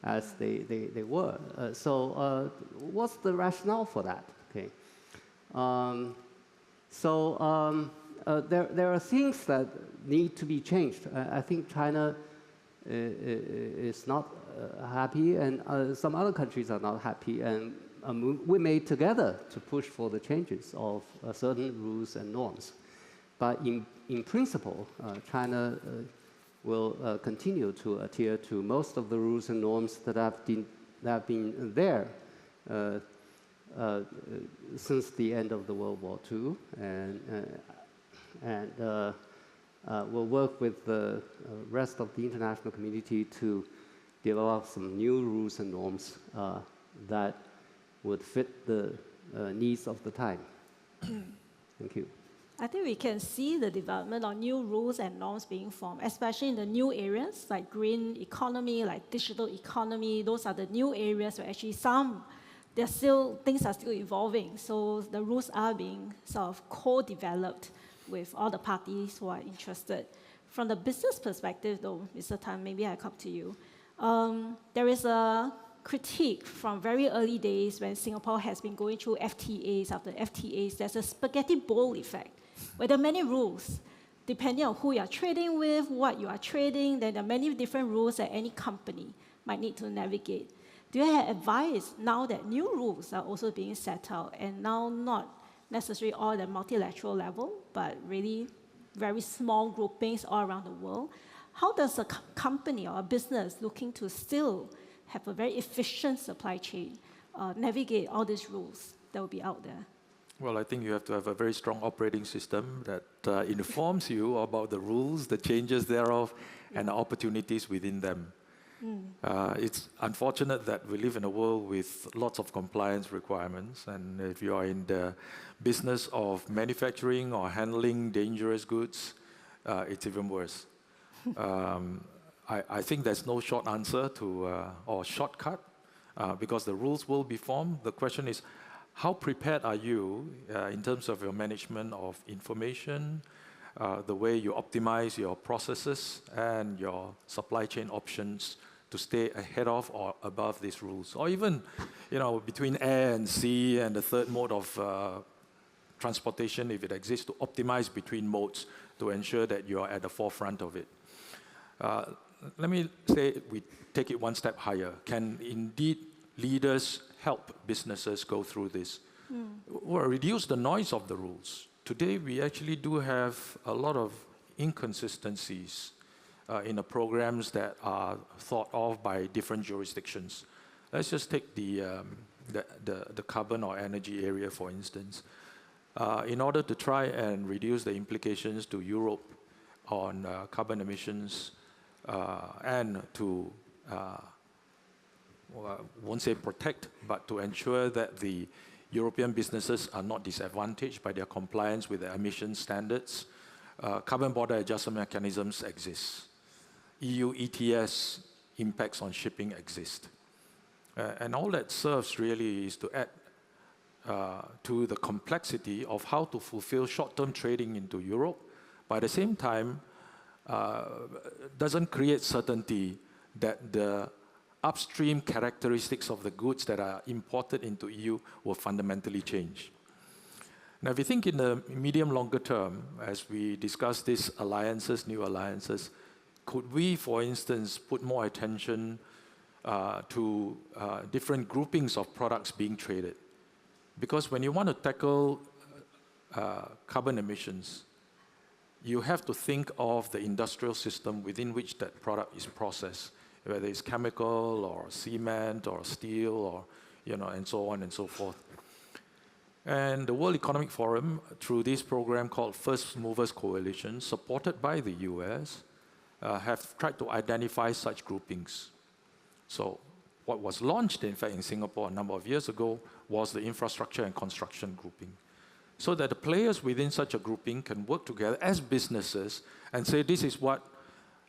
as they were. So what's the rationale for that? Okay. There are things that need to be changed. I think China is not happy, and some other countries are not happy, and we made together to push for the changes of certain rules and norms. But in principle, China will continue to adhere to most of the rules and norms that have been there since the end of the World War II, and will work with the rest of the international community to develop some new rules and norms that would fit the needs of the time. Thank you.
I think we can see the development of new rules and norms being formed, especially in the new areas like green economy, like digital economy. Those are the new areas where actually things are still evolving. So the rules are being sort of co-developed with all the parties who are interested. From the business perspective, though, Mr. Tan, maybe I come to you. There is a critique from very early days when Singapore has been going through FTAs after FTAs. There's a spaghetti bowl effect, where there are many rules. Depending on who you are trading with, what you are trading, then there are many different rules that any company might need to navigate. Do you have advice now that new rules are also being set out, and now not necessarily all at the multilateral level, but really very small groupings all around the world? How does a company or a business looking to still have a very efficient supply chain navigate all these rules that will be out there?
Well, I think you have to have a very strong operating system that informs you about the rules, the changes thereof, and the opportunities within them. It's unfortunate that we live in a world with lots of compliance requirements, and if you are in the business of manufacturing or handling dangerous goods, it's even worse. I think there's no short answer to or shortcut because the rules will be formed. The question is, how prepared are you in terms of your management of information, the way you optimize your processes and your supply chain options to stay ahead of or above these rules? Or even, between air and sea and the third mode of transportation, if it exists, to optimize between modes to ensure that you are at the forefront of it. Let me say we take it one step higher. Can indeed leaders help businesses go through this? Or reduce the noise of the rules. Today, we actually do have a lot of inconsistencies in the programs that are thought of by different jurisdictions. Let's just take the carbon or energy area, for instance. In order to try and reduce the implications to Europe on carbon emissions and to won't say protect, but to ensure that the European businesses are not disadvantaged by their compliance with the emission standards, carbon border adjustment mechanisms exist. EU ETS impacts on shipping exist. And all that serves really is to add to the complexity of how to fulfill short-term trading into Europe, but at the same time, doesn't create certainty that the upstream characteristics of the goods that are imported into EU will fundamentally change. Now, if you think in the medium longer term, as we discuss these alliances, new alliances, could we, for instance, put more attention to different groupings of products being traded? Because when you want to tackle carbon emissions, you have to think of the industrial system within which that product is processed, whether it's chemical or cement or steel or, and so on and so forth. And the World Economic Forum, through this program called First Movers Coalition, supported by the US, have tried to identify such groupings. So what was launched, in fact, in Singapore a number of years ago was the infrastructure and construction grouping, so that the players within such a grouping can work together as businesses and say, this is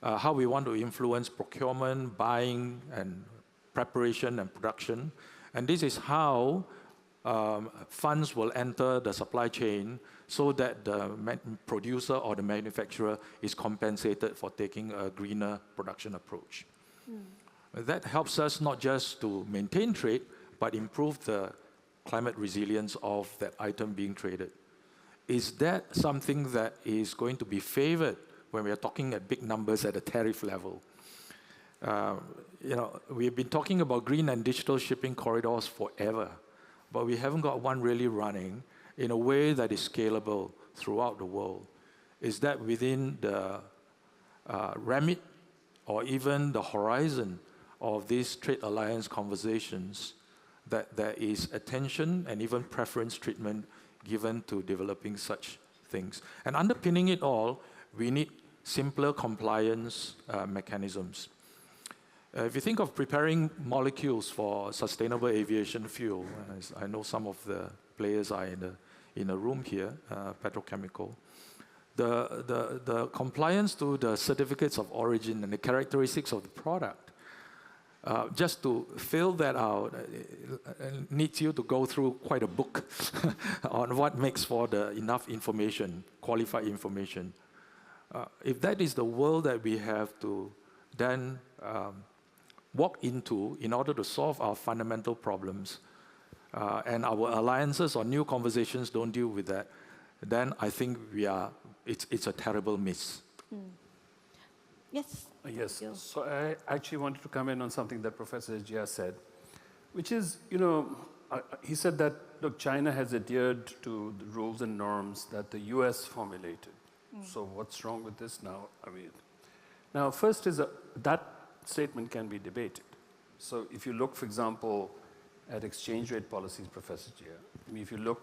how we want to influence procurement, buying, and preparation and production. And this is how funds will enter the supply chain so that the producer or the manufacturer is compensated for taking a greener production approach. That helps us not just to maintain trade, but improve the climate resilience of that item being traded. Is that something that is going to be favored when we are talking at big numbers at a tariff level? We've been talking about green and digital shipping corridors forever, but we haven't got one really running in a way that is scalable throughout the world. Is that within the remit or even the horizon of these trade alliance conversations that there is attention and even preference treatment given to developing such things? And underpinning it all, we need simpler compliance mechanisms. If you think of preparing molecules for sustainable aviation fuel, as I know some of the players are in a room here, petrochemical, the compliance to the certificates of origin and the characteristics of the product Just to fill that out, needs you to go through quite a book on what makes for the enough information, qualified information. If that is the world that we have to then walk into in order to solve our fundamental problems, and our alliances or new conversations don't deal with that, then I think it's a terrible miss.
Yes.
Yes.
Gil.
So I actually wanted to comment on something that Professor Jia said, which is, he said that, look, China has adhered to the rules and norms that the US formulated. So what's wrong with this now? Now, first is that statement can be debated. So if you look, for example, at exchange rate policies, Professor Jia, if you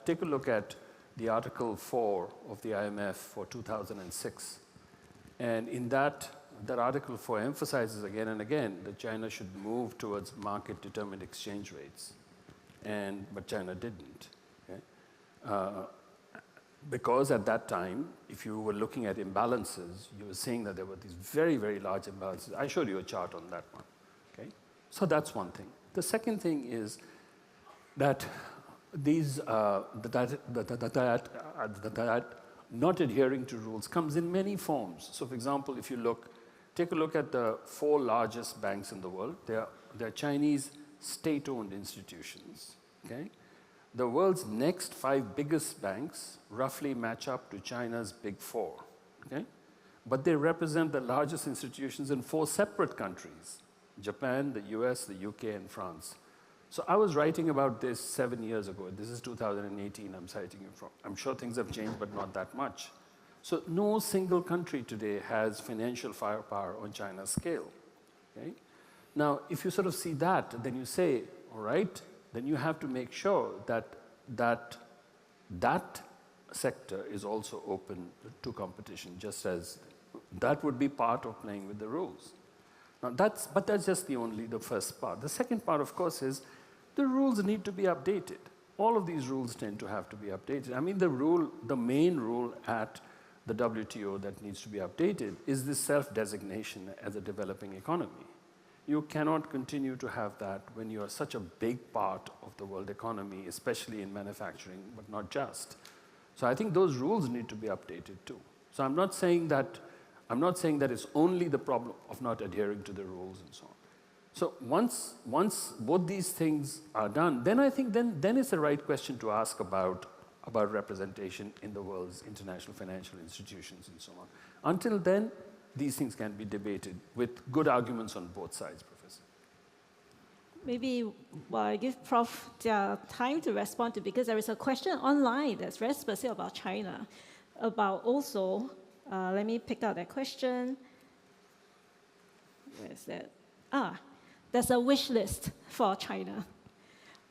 take a look at the Article 4 of the IMF for 2006, and in that Article 4 emphasizes again and again that China should move towards market-determined exchange rates, but China didn't. Okay? Because at that time, if you were looking at imbalances, you were seeing that there were these very, very large imbalances. I showed you a chart on that one. Okay? So that's one thing. The second thing is that not adhering to rules comes in many forms. So for example, if you take a look at the 4 largest banks in the world, they're Chinese state-owned institutions. Okay? The world's next 5 biggest banks roughly match up to China's big 4. Okay? But they represent the largest institutions in 4 separate countries: Japan, the US, the UK, and France. So I was writing about this 7 years ago. This is 2018 I'm citing it from. I'm sure things have changed, but not that much. So no single country today has financial firepower on China's scale. Okay? Now, if you sort of see that, then you say, all right, then you have to make sure that sector is also open to competition, just as that would be part of playing with the rules. Now but that's just the first part. The second part, of course, is the rules need to be updated. All of these rules tend to have to be updated. The main rule at the WTO that needs to be updated is this self-designation as a developing economy. You cannot continue to have that when you are such a big part of the world economy, especially in manufacturing, but not just. So I think those rules need to be updated too. So I'm not saying that it's only the problem of not adhering to the rules and so on. So once both these things are done, then I think then it's the right question to ask about representation in the world's international financial institutions and so on. Until then, these things can be debated with good arguments on both sides, Professor.
Maybe while I give Prof time to respond to, because there is a question online that's very specific about China, about also, let me pick out that question. Where is that? There's a wish list for China.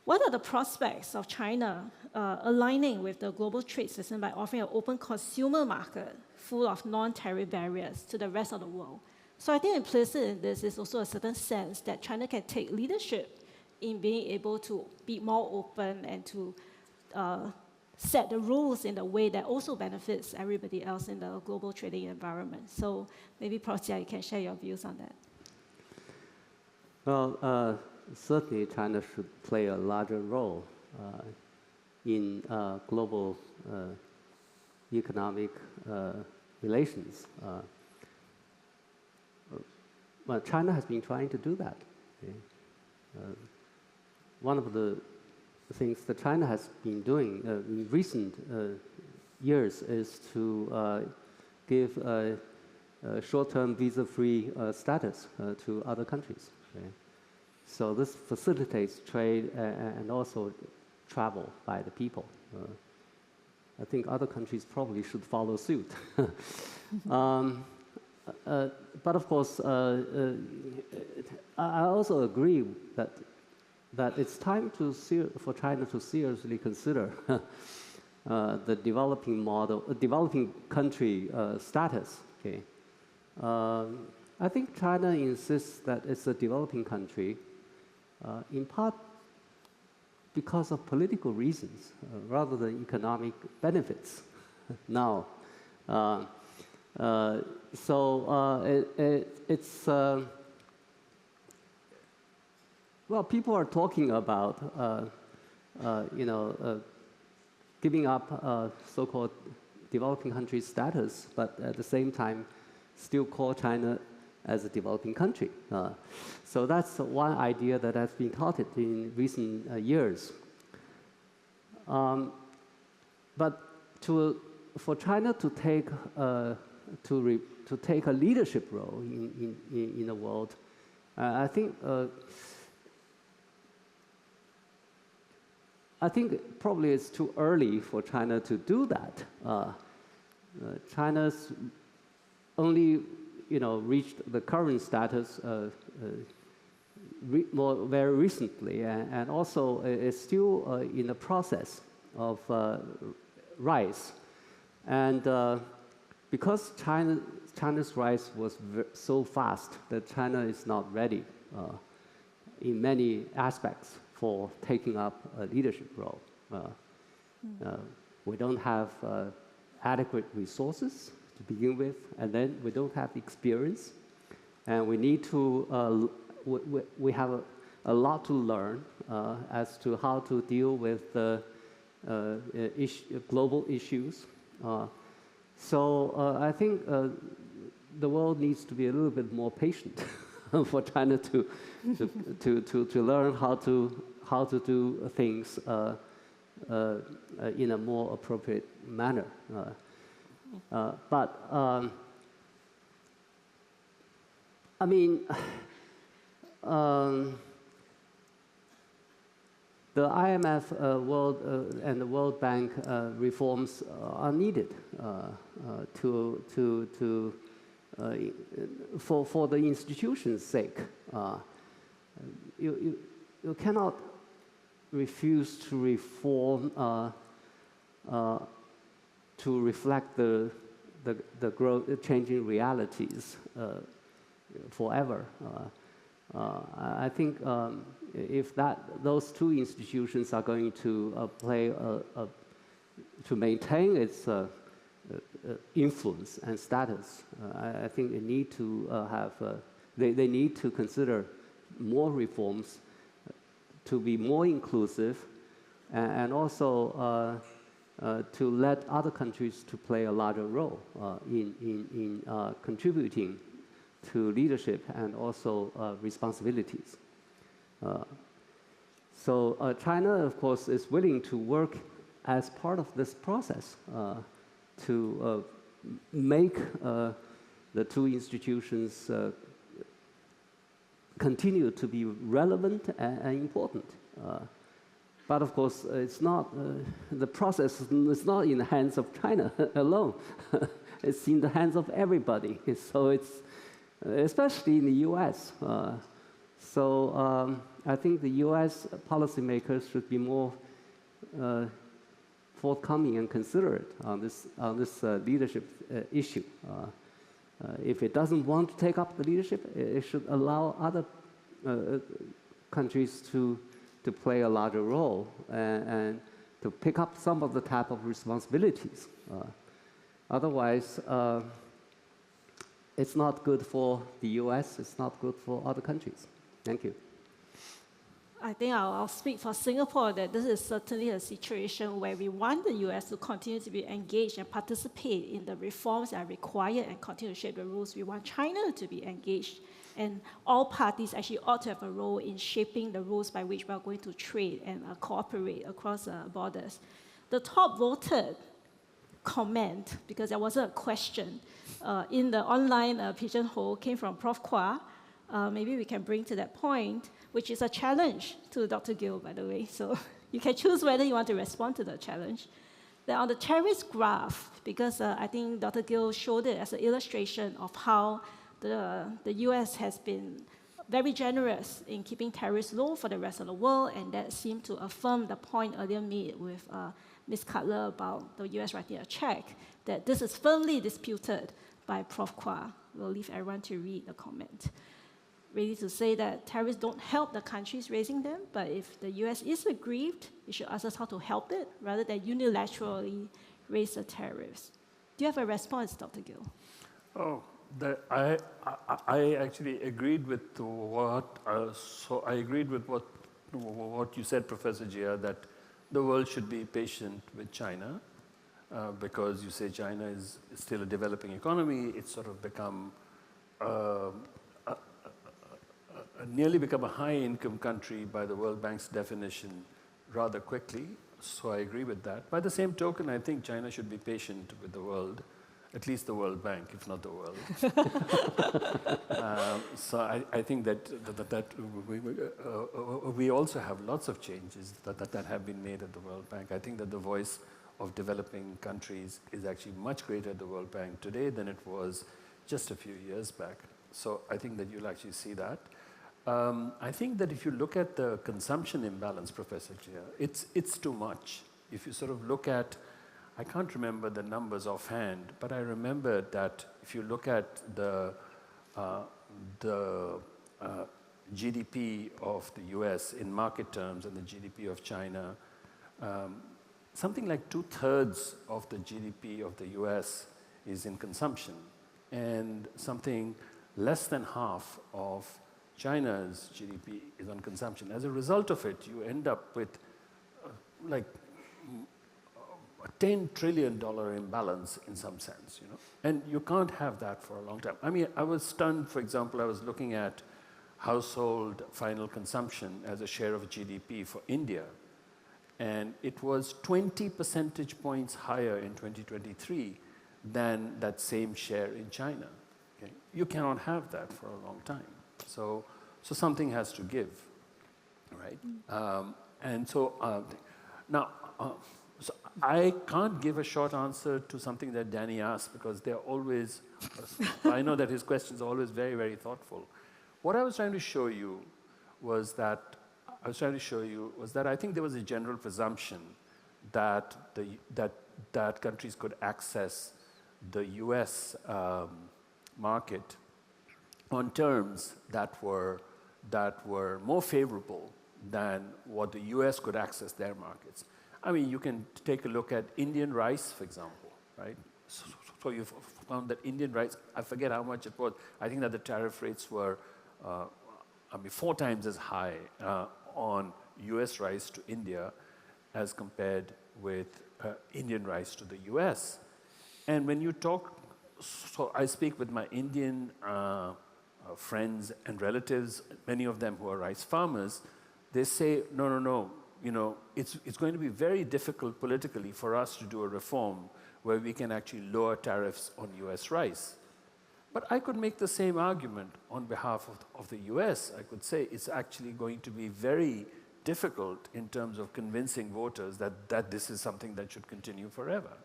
What are the prospects of China aligning with the global trade system by offering an open consumer market full of non-tariff barriers to the rest of the world? So I think implicit in this is also a certain sense that China can take leadership in being able to be more open and to set the rules in a way that also benefits everybody else in the global trading environment. So maybe Prof. Jia, you can share your views on that.
Well, certainly China should play a larger role in global economic relations. But China has been trying to do that. Okay? One of the things that China has been doing in recent years is to give short-term visa-free status to other countries. Okay? So this facilitates trade and also travel by the people. I think other countries probably should follow suit. But of course, I also agree that it's time for China to seriously consider the developing country status. Okay. I think China insists that it's a developing country, in part because of political reasons, rather than economic benefits. Now, well, people are talking about, giving up so-called developing country status, but at the same time, still call China as a developing country. So that's one idea that has been touted in recent years. But for China to take a leadership role in the world, I think probably it's too early for China to do that. China's only reached the current status very recently, and also is still in the process of rise. And because China's rise was so fast that China is not ready in many aspects for taking up a leadership role. We don't have adequate resources to begin with, and then we don't have experience, and we need to. We have a lot to learn as to how to deal with the global issues. So I think the world needs to be a little bit more patient for China to learn how to do things in a more appropriate manner. But I mean, the IMF and the World Bank reforms are needed for the institution's sake. You cannot refuse to reform to reflect the changing realities forever. I think if those two institutions are going to to maintain its influence and status, I think they need to they need to consider more reforms to be more inclusive, and also to let other countries to play a larger role in contributing to leadership and also responsibilities. So China, of course, is willing to work as part of this process to make the two institutions continue to be relevant and important. But of course, it's not the process is not in the hands of China alone. It's in the hands of everybody. So it's especially in the U.S. So I think the U.S. policymakers should be more forthcoming and considerate on this leadership issue. If it doesn't want to take up the leadership, it should allow other countries to play a larger role and to pick up some of the type of responsibilities. Otherwise, it's not good for the U.S., it's not good for other countries. Thank you.
I think I'll speak for Singapore that this is certainly a situation where we want the US to continue to be engaged and participate in the reforms that are required and continue to shape the rules. We want China to be engaged, and all parties actually ought to have a role in shaping the rules by which we are going to trade and cooperate across borders. The top voted comment, because there wasn't a question, in the online pigeonhole came from Prof. Kwa. Maybe we can bring to that point, which is a challenge to Dr. Gill, by the way. So you can choose whether you want to respond to the challenge. Then on the tariff graph, because I think Dr. Gill showed it as an illustration of how the US has been very generous in keeping tariffs low for the rest of the world, and that seemed to affirm the point earlier made with Ms. Cutler about the US writing a check, that this is firmly disputed by Prof. Kwa. We'll leave everyone to read the comment. Ready to say that tariffs don't help the countries raising them, but if the US is aggrieved, it should ask us how to help it rather than unilaterally raise the tariffs. Do you have a response, Dr. Gill?
Oh, I actually agreed with what I agreed with what you said, Professor Jia, that the world should be patient with China because you say China is still a developing economy. It's sort of become nearly become a high-income country by the World Bank's definition rather quickly. So I agree with that. By the same token, I think China should be patient with the world. At least the World Bank, if not the world. So I think that we also have lots of changes that have been made at the World Bank. I think that the voice of developing countries is actually much greater at the World Bank today than it was just a few years back. So I think that you'll actually see that. I think that if you look at the consumption imbalance, Professor Jia, it's too much. If you sort of look at, I can't remember the numbers offhand, but I remember that if you look at the GDP of the US in market terms and the GDP of China, something like 2/3 of the GDP of the US is in consumption, and something less than half of China's GDP is on consumption. As a result of it, you end up with like a $10 trillion imbalance in some sense, you know? And you can't have that for a long time. I mean, I was stunned, for example, I was looking at household final consumption as a share of GDP for India, and it was 20 percentage points higher in 2023 than that same share in China. Okay? You cannot have that for a long time. So something has to give, right? And so now, so I can't give a short answer to something that Danny asked because they're always, I know that his questions are always very, very thoughtful. What I was trying to show you was that, I think there was a general presumption that that countries could access the US market on terms that were more favorable than what the US could access their markets. I mean, you can take a look at Indian rice, for example, right? So you've found that Indian rice, I forget how much it was. I think that the tariff rates were, 4 times as high on US rice to India as compared with Indian rice to the US. And when you talk, so I speak with my Indian friends and relatives, many of them who are rice farmers, they say, no, you know, it's going to be very difficult politically for us to do a reform where we can actually lower tariffs on US rice. But I could make the same argument on behalf of the US. I could say it's actually going to be very difficult in terms of convincing voters that this is something that should continue forever.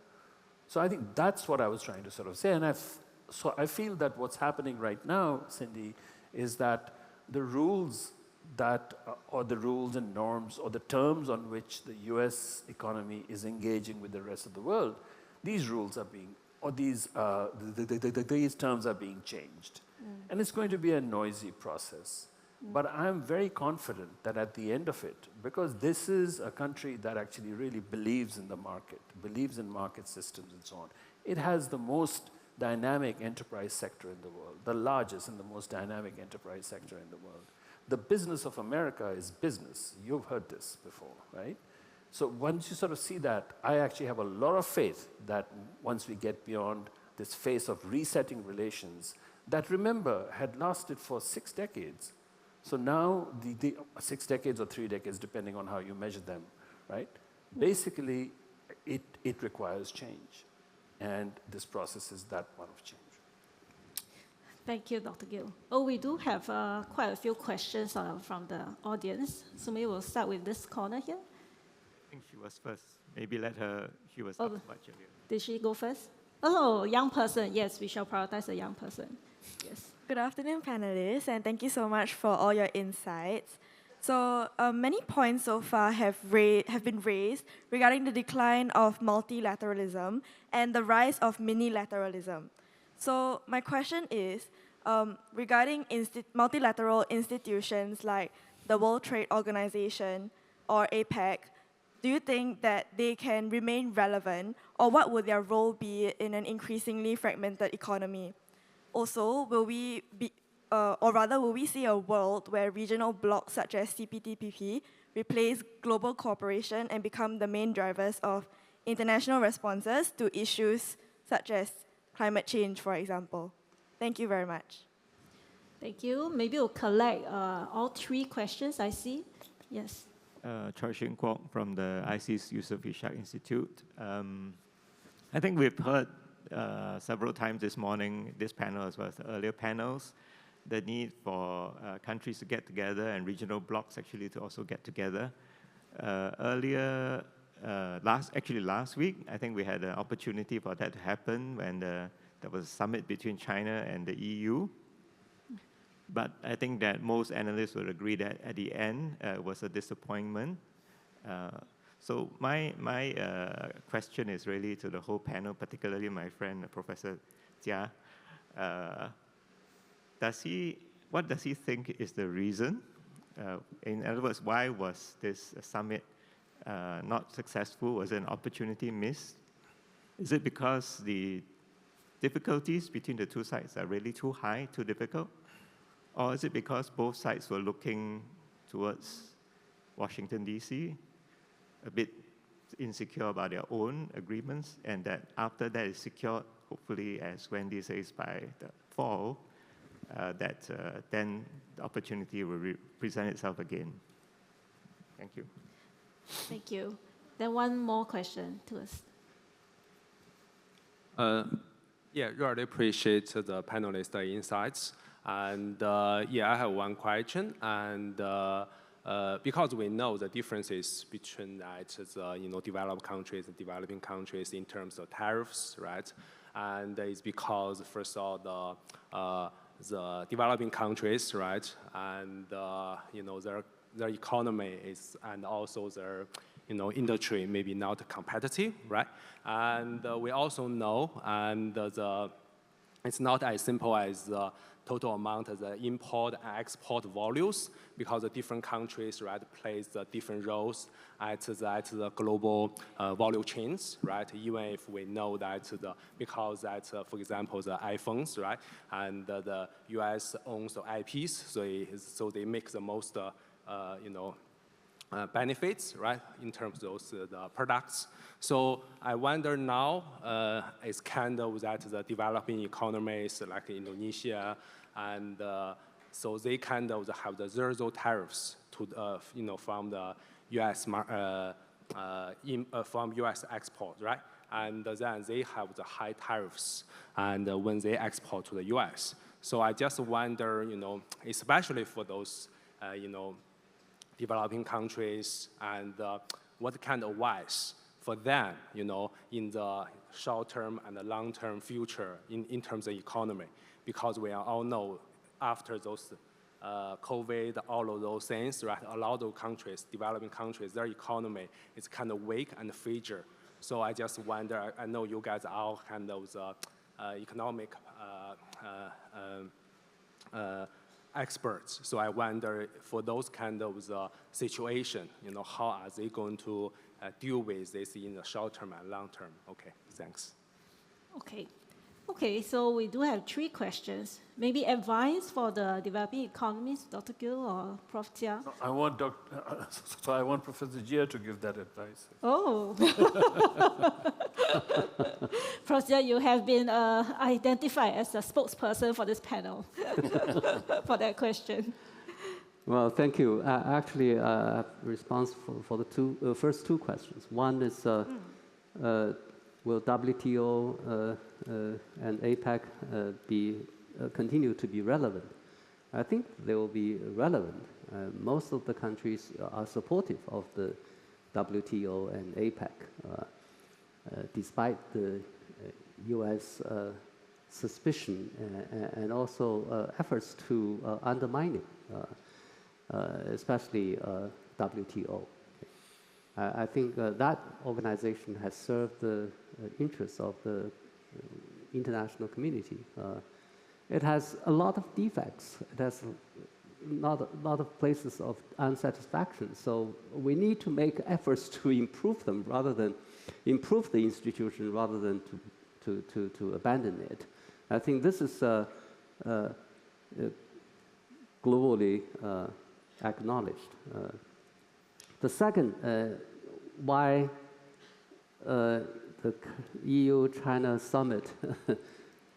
So I think that's what I was trying to sort of say. And so I feel that what's happening right now, Cindy, is that the rules or the rules and norms or the terms on which the US economy is engaging with the rest of the world, these rules are being, or these terms are being changed. And it's going to be a noisy process. But I'm very confident that at the end of it, because this is a country that actually really believes in the market, believes in market systems and so on, it has the most dynamic enterprise sector in the world, the largest and the most dynamic enterprise sector in the world. The business of America is business. You've heard this before, right? So once you sort of see that, I actually have a lot of faith that once we get beyond this phase of resetting relations that, remember, had lasted for 6 decades. So now, the 6 decades or 3 decades, depending on how you measure them, right? Basically, it requires change. And this process is that one of change.
Thank you, Dr. Gill. Oh, we do have quite a few questions from the audience. So maybe we'll start with this corner here.
I think she was first. Maybe let her, she was up much earlier.
Did she go first? Oh, young person. Yes, we shall prioritize a young person. Yes.
Good afternoon, panelists, and thank you so much for all your insights. So many points so far have been raised regarding the decline of multilateralism and the rise of minilateralism. So my question is, regarding multilateral institutions like the World Trade Organization or APAC, do you think that they can remain relevant, or what would their role be in an increasingly fragmented economy? also, will we be, or rather, will we see a world where regional blocs such as CPTPP replace global cooperation and become the main drivers of international responses to issues such as climate change, for example? Thank you very much.
Thank you. Maybe we'll collect all three questions I see. Yes.
Jia Qingguo from the IC's Yusof Ishak Institute. I think we've heard several times this morning, this panel as well as the earlier panels, the need for countries to get together and regional blocs actually to also get together. Last week, I think we had an opportunity for that to happen when there was a summit between China and the EU. But I think that most analysts would agree that at the end it was a disappointment. So my question is really to the whole panel, particularly my friend, Professor Jia. What does he think is the reason? In other words, why was this summit not successful? Was an opportunity missed? Is it because the difficulties between the two sides are really too high, too difficult? Or is it because both sides were looking towards Washington, D.C., a bit insecure about their own agreements, and that after that is secured, hopefully, as Wendy says, by the fall, then the opportunity will present itself again? Thank you.
Thank you. Then one more question to us.
Yeah, really appreciate the panelists' insights. And yeah, I have one question. And because we know the differences between the developed countries and developing countries in terms of tariffs, right? And it's because first of all the developing countries, right, and their economy is, and also their industry maybe not competitive, right? And we also know, and it's not as simple as the total amount of the import and export volumes, because the different countries, right, plays the different roles at the global value chains, right? Even if we know that because for example, the iPhones, right, and the US owns the IPs, so they make the most, benefits, right, in terms of those the products. So I wonder now, it's kind of that the developing economies like Indonesia, and so they kind of have the zero tariffs to from the U.S. From U.S. export, right? And then they have the high tariffs, and when they export to the U.S. So I just wonder, especially for those, developing countries, and what kind of advice for them, in the short-term and the long-term future in terms of economy, because we all know after those COVID, all of those things, right, a lot of countries, developing countries, their economy is kind of weak and fragile. So I just wonder, I know you guys are all kind of the economic experts. So I wonder for those kind of situation, how are they going to deal with this in the short term and long term? Okay, thanks.
Okay, so we do have three questions. Maybe advice for the developing economies, Dr. Gill or Prof. Jia?
So I want Professor Jia to give that advice.
Oh. Prof. Jia, you have been identified as a spokesperson for this panel for that question.
Well, thank you. Actually, I have a response for the first two questions. One is, will WTO and APAC continue to be relevant? I think they will be relevant. Most of the countries are supportive of the WTO and APAC, despite the U.S. suspicion and also efforts to undermine it, especially WTO. I think that organization has served the interests of the international community. It has a lot of defects. It has not a lot of places of unsatisfaction. So we need to make efforts to improve them rather than improve the institution rather than to abandon it. I think this is globally acknowledged. The second, why the EU-China summit,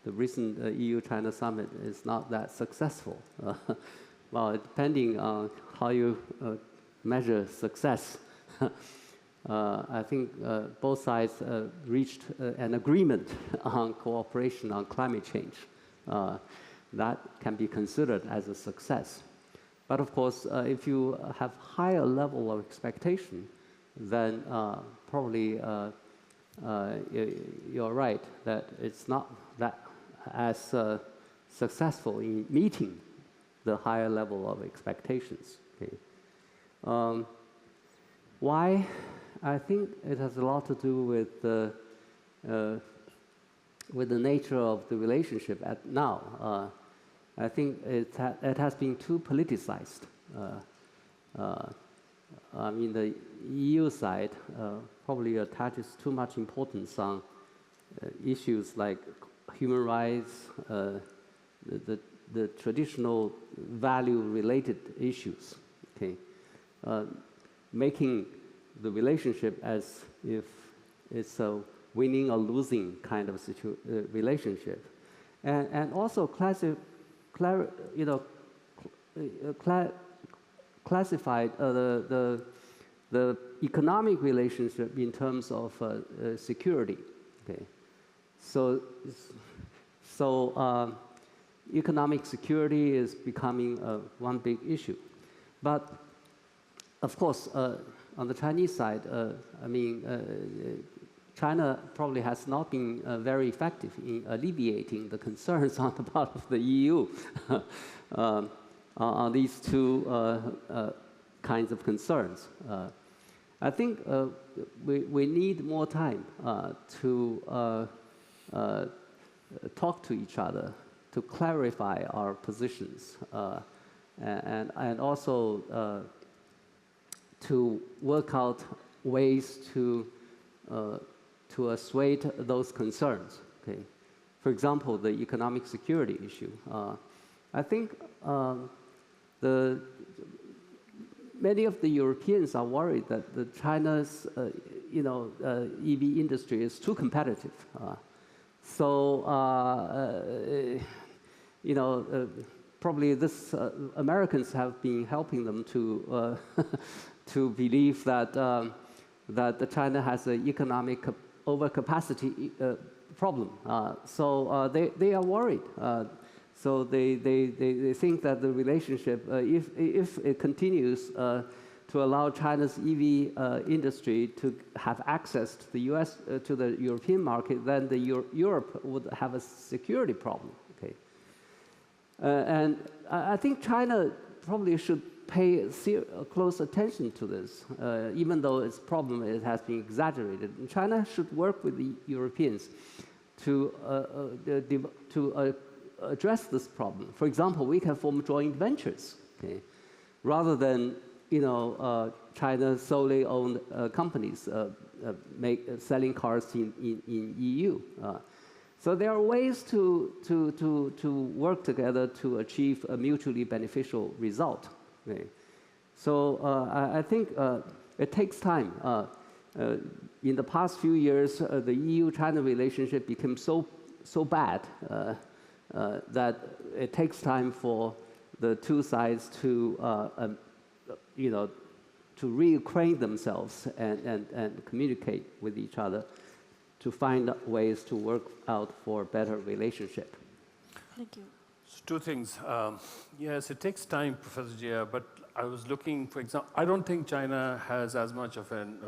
the recent EU-China summit is not that successful. Well, depending on how you measure success, I think both sides reached an agreement on cooperation on climate change. That can be considered as a success. But of course, if you have higher level of expectation, then probably you're right that it's not that as successful in meeting the higher level of expectations. Okay. Why? I think it has a lot to do with the nature of the relationship at now. I think it has been too politicized. I mean, the EU side probably attaches too much importance on issues like human rights, the traditional value-related issues, okay, making the relationship as if it's a winning or losing kind of relationship, and also classified the economic relationship in terms of security. Okay, so economic security is becoming one big issue, but of course on the Chinese side, I mean, China probably has not been very effective in alleviating the concerns on the part of the EU on these two kinds of concerns. I think we need more time to talk to each other, to clarify our positions, and also to work out ways to assuage those concerns. Okay, for example, the economic security issue. I think many of the Europeans are worried that China's EV industry is too competitive. Probably this Americans have been helping them to to believe that that China has an economic overcapacity problem. They are worried. So they think that the relationship, if it continues to allow China's EV industry to have access to the US, to the European market, then Europe would have a security problem. Okay, and I think China probably should pay close attention to this, even though its problem has been exaggerated. And China should work with the Europeans to address this problem. For example, we can form joint ventures, okay, rather than China solely owned companies selling cars in EU. So there are ways to work together to achieve a mutually beneficial result. Okay. So I think it takes time. In the past few years, the EU-China relationship became so bad that it takes time for the two sides to reacquaint themselves and communicate with each other to find ways to work out for a better relationship.
Thank you.
So two things. Yes, it takes time, Professor Jia, but I was looking, for example, I don't think China has as much of an,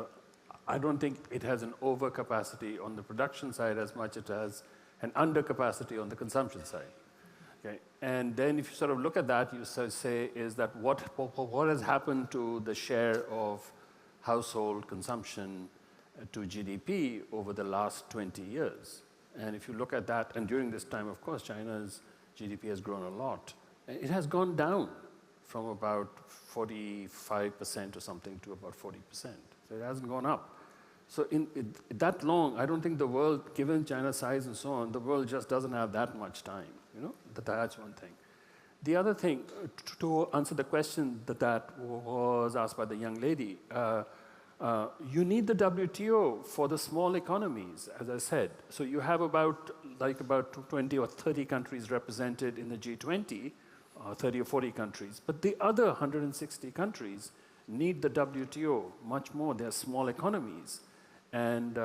I don't think it has an overcapacity on the production side as much as it has an undercapacity on the consumption side. Okay, and then if you sort of look at that, you say is that what has happened to the share of household consumption to GDP over the last 20 years? And if you look at that, and during this time, of course, China's GDP has grown a lot. It has gone down from about 45% or something to about 40%. So it hasn't gone up. So in that long, I don't think the world, given China's size and so on, the world just doesn't have that much time That's one thing. The other thing, to answer the question that was asked by the young lady, you need the WTO for the small economies, as I said. So you have about 20 or 30 countries represented in the G20, 30 or 40 countries. But the other 160 countries need the WTO much more. They're small economies. And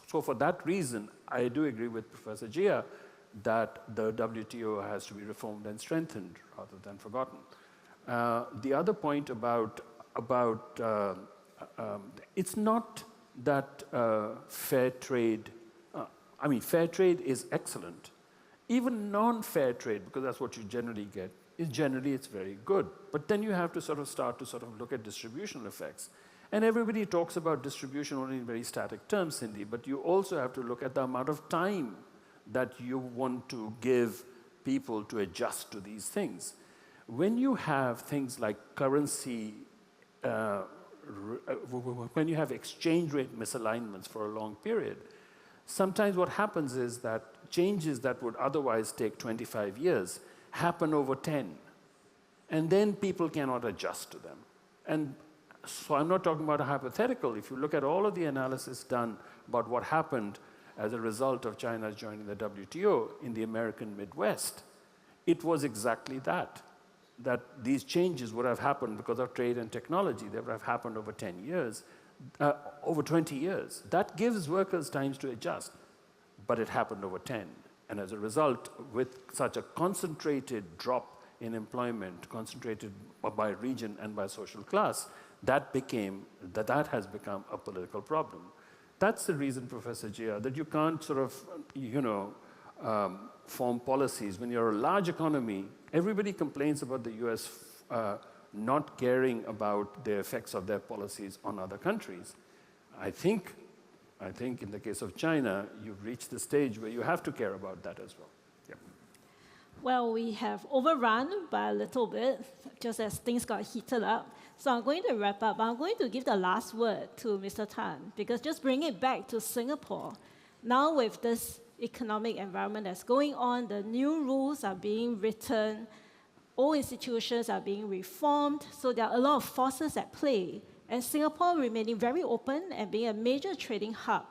so for that reason, I do agree with Professor Jia that the WTO has to be reformed and strengthened rather than forgotten. The other point about it's not that fair trade, fair trade is excellent. Even non-fair trade, because that's what you generally get, it's very good. But then you have to start to look at distributional effects. And everybody talks about distribution only in very static terms, Cindy, but you also have to look at the amount of time that you want to give people to adjust to these things. When you have things like currency, when you have exchange rate misalignments for a long period, sometimes what happens is that changes that would otherwise take 25 years happen over 10. And then people cannot adjust to them. And so I'm not talking about a hypothetical. If you look at all of the analysis done about what happened as a result of China joining the WTO in the American Midwest, it was exactly that these changes would have happened because of trade and technology. They would have happened over 10 years, over 20 years. That gives workers time to adjust, but it happened over 10. And as a result, with such a concentrated drop in employment, concentrated by region and by social class, that has become a political problem. That's the reason, Professor Jia, that you can't form policies. When you're a large economy, everybody complains about the US not caring about the effects of their policies on other countries. I think in the case of China, you've reached the stage where you have to care about that as well. Yeah.
Well, we have overrun by a little bit, just as things got heated up. So I'm going to wrap up. I'm going to give the last word to Mr. Tan, because just bring it back to Singapore. Now with this economic environment that's going on, the new rules are being written, all institutions are being reformed, so there are a lot of forces at play. And Singapore remaining very open and being a major trading hub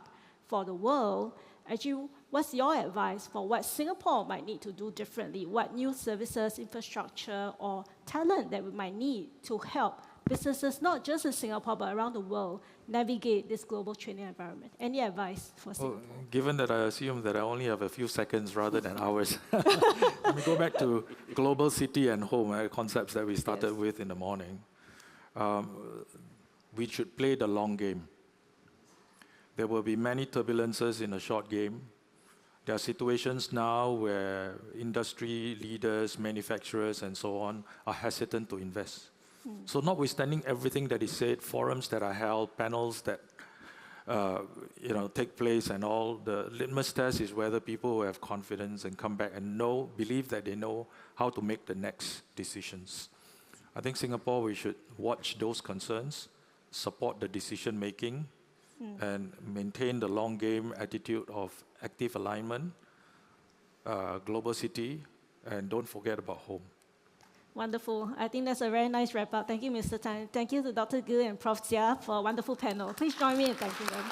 for the world, actually, what's your advice for what Singapore might need to do differently? What new services, infrastructure, or talent that we might need to help businesses, not just in Singapore, but around the world, navigate this global trading environment? Any advice for Singapore?
Given that I assume that I only have a few seconds rather than hours, let me go back to global city and home, concepts that we started with in the morning. We should play the long game. There will be many turbulences in a short game. There are situations now where industry leaders, manufacturers, and so on are hesitant to invest. So notwithstanding everything that is said, forums that are held, panels that take place and all, the litmus test is whether people have confidence and come back and believe that they know how to make the next decisions. I think Singapore, we should watch those concerns, support the decision making, and maintain the long game attitude of active alignment, global city, and don't forget about home.
Wonderful. I think that's a very nice wrap-up. Thank you, Mr. Tan. Thank you to Dr. Gill and Prof. Jia for a wonderful panel. Please join me in thanking them.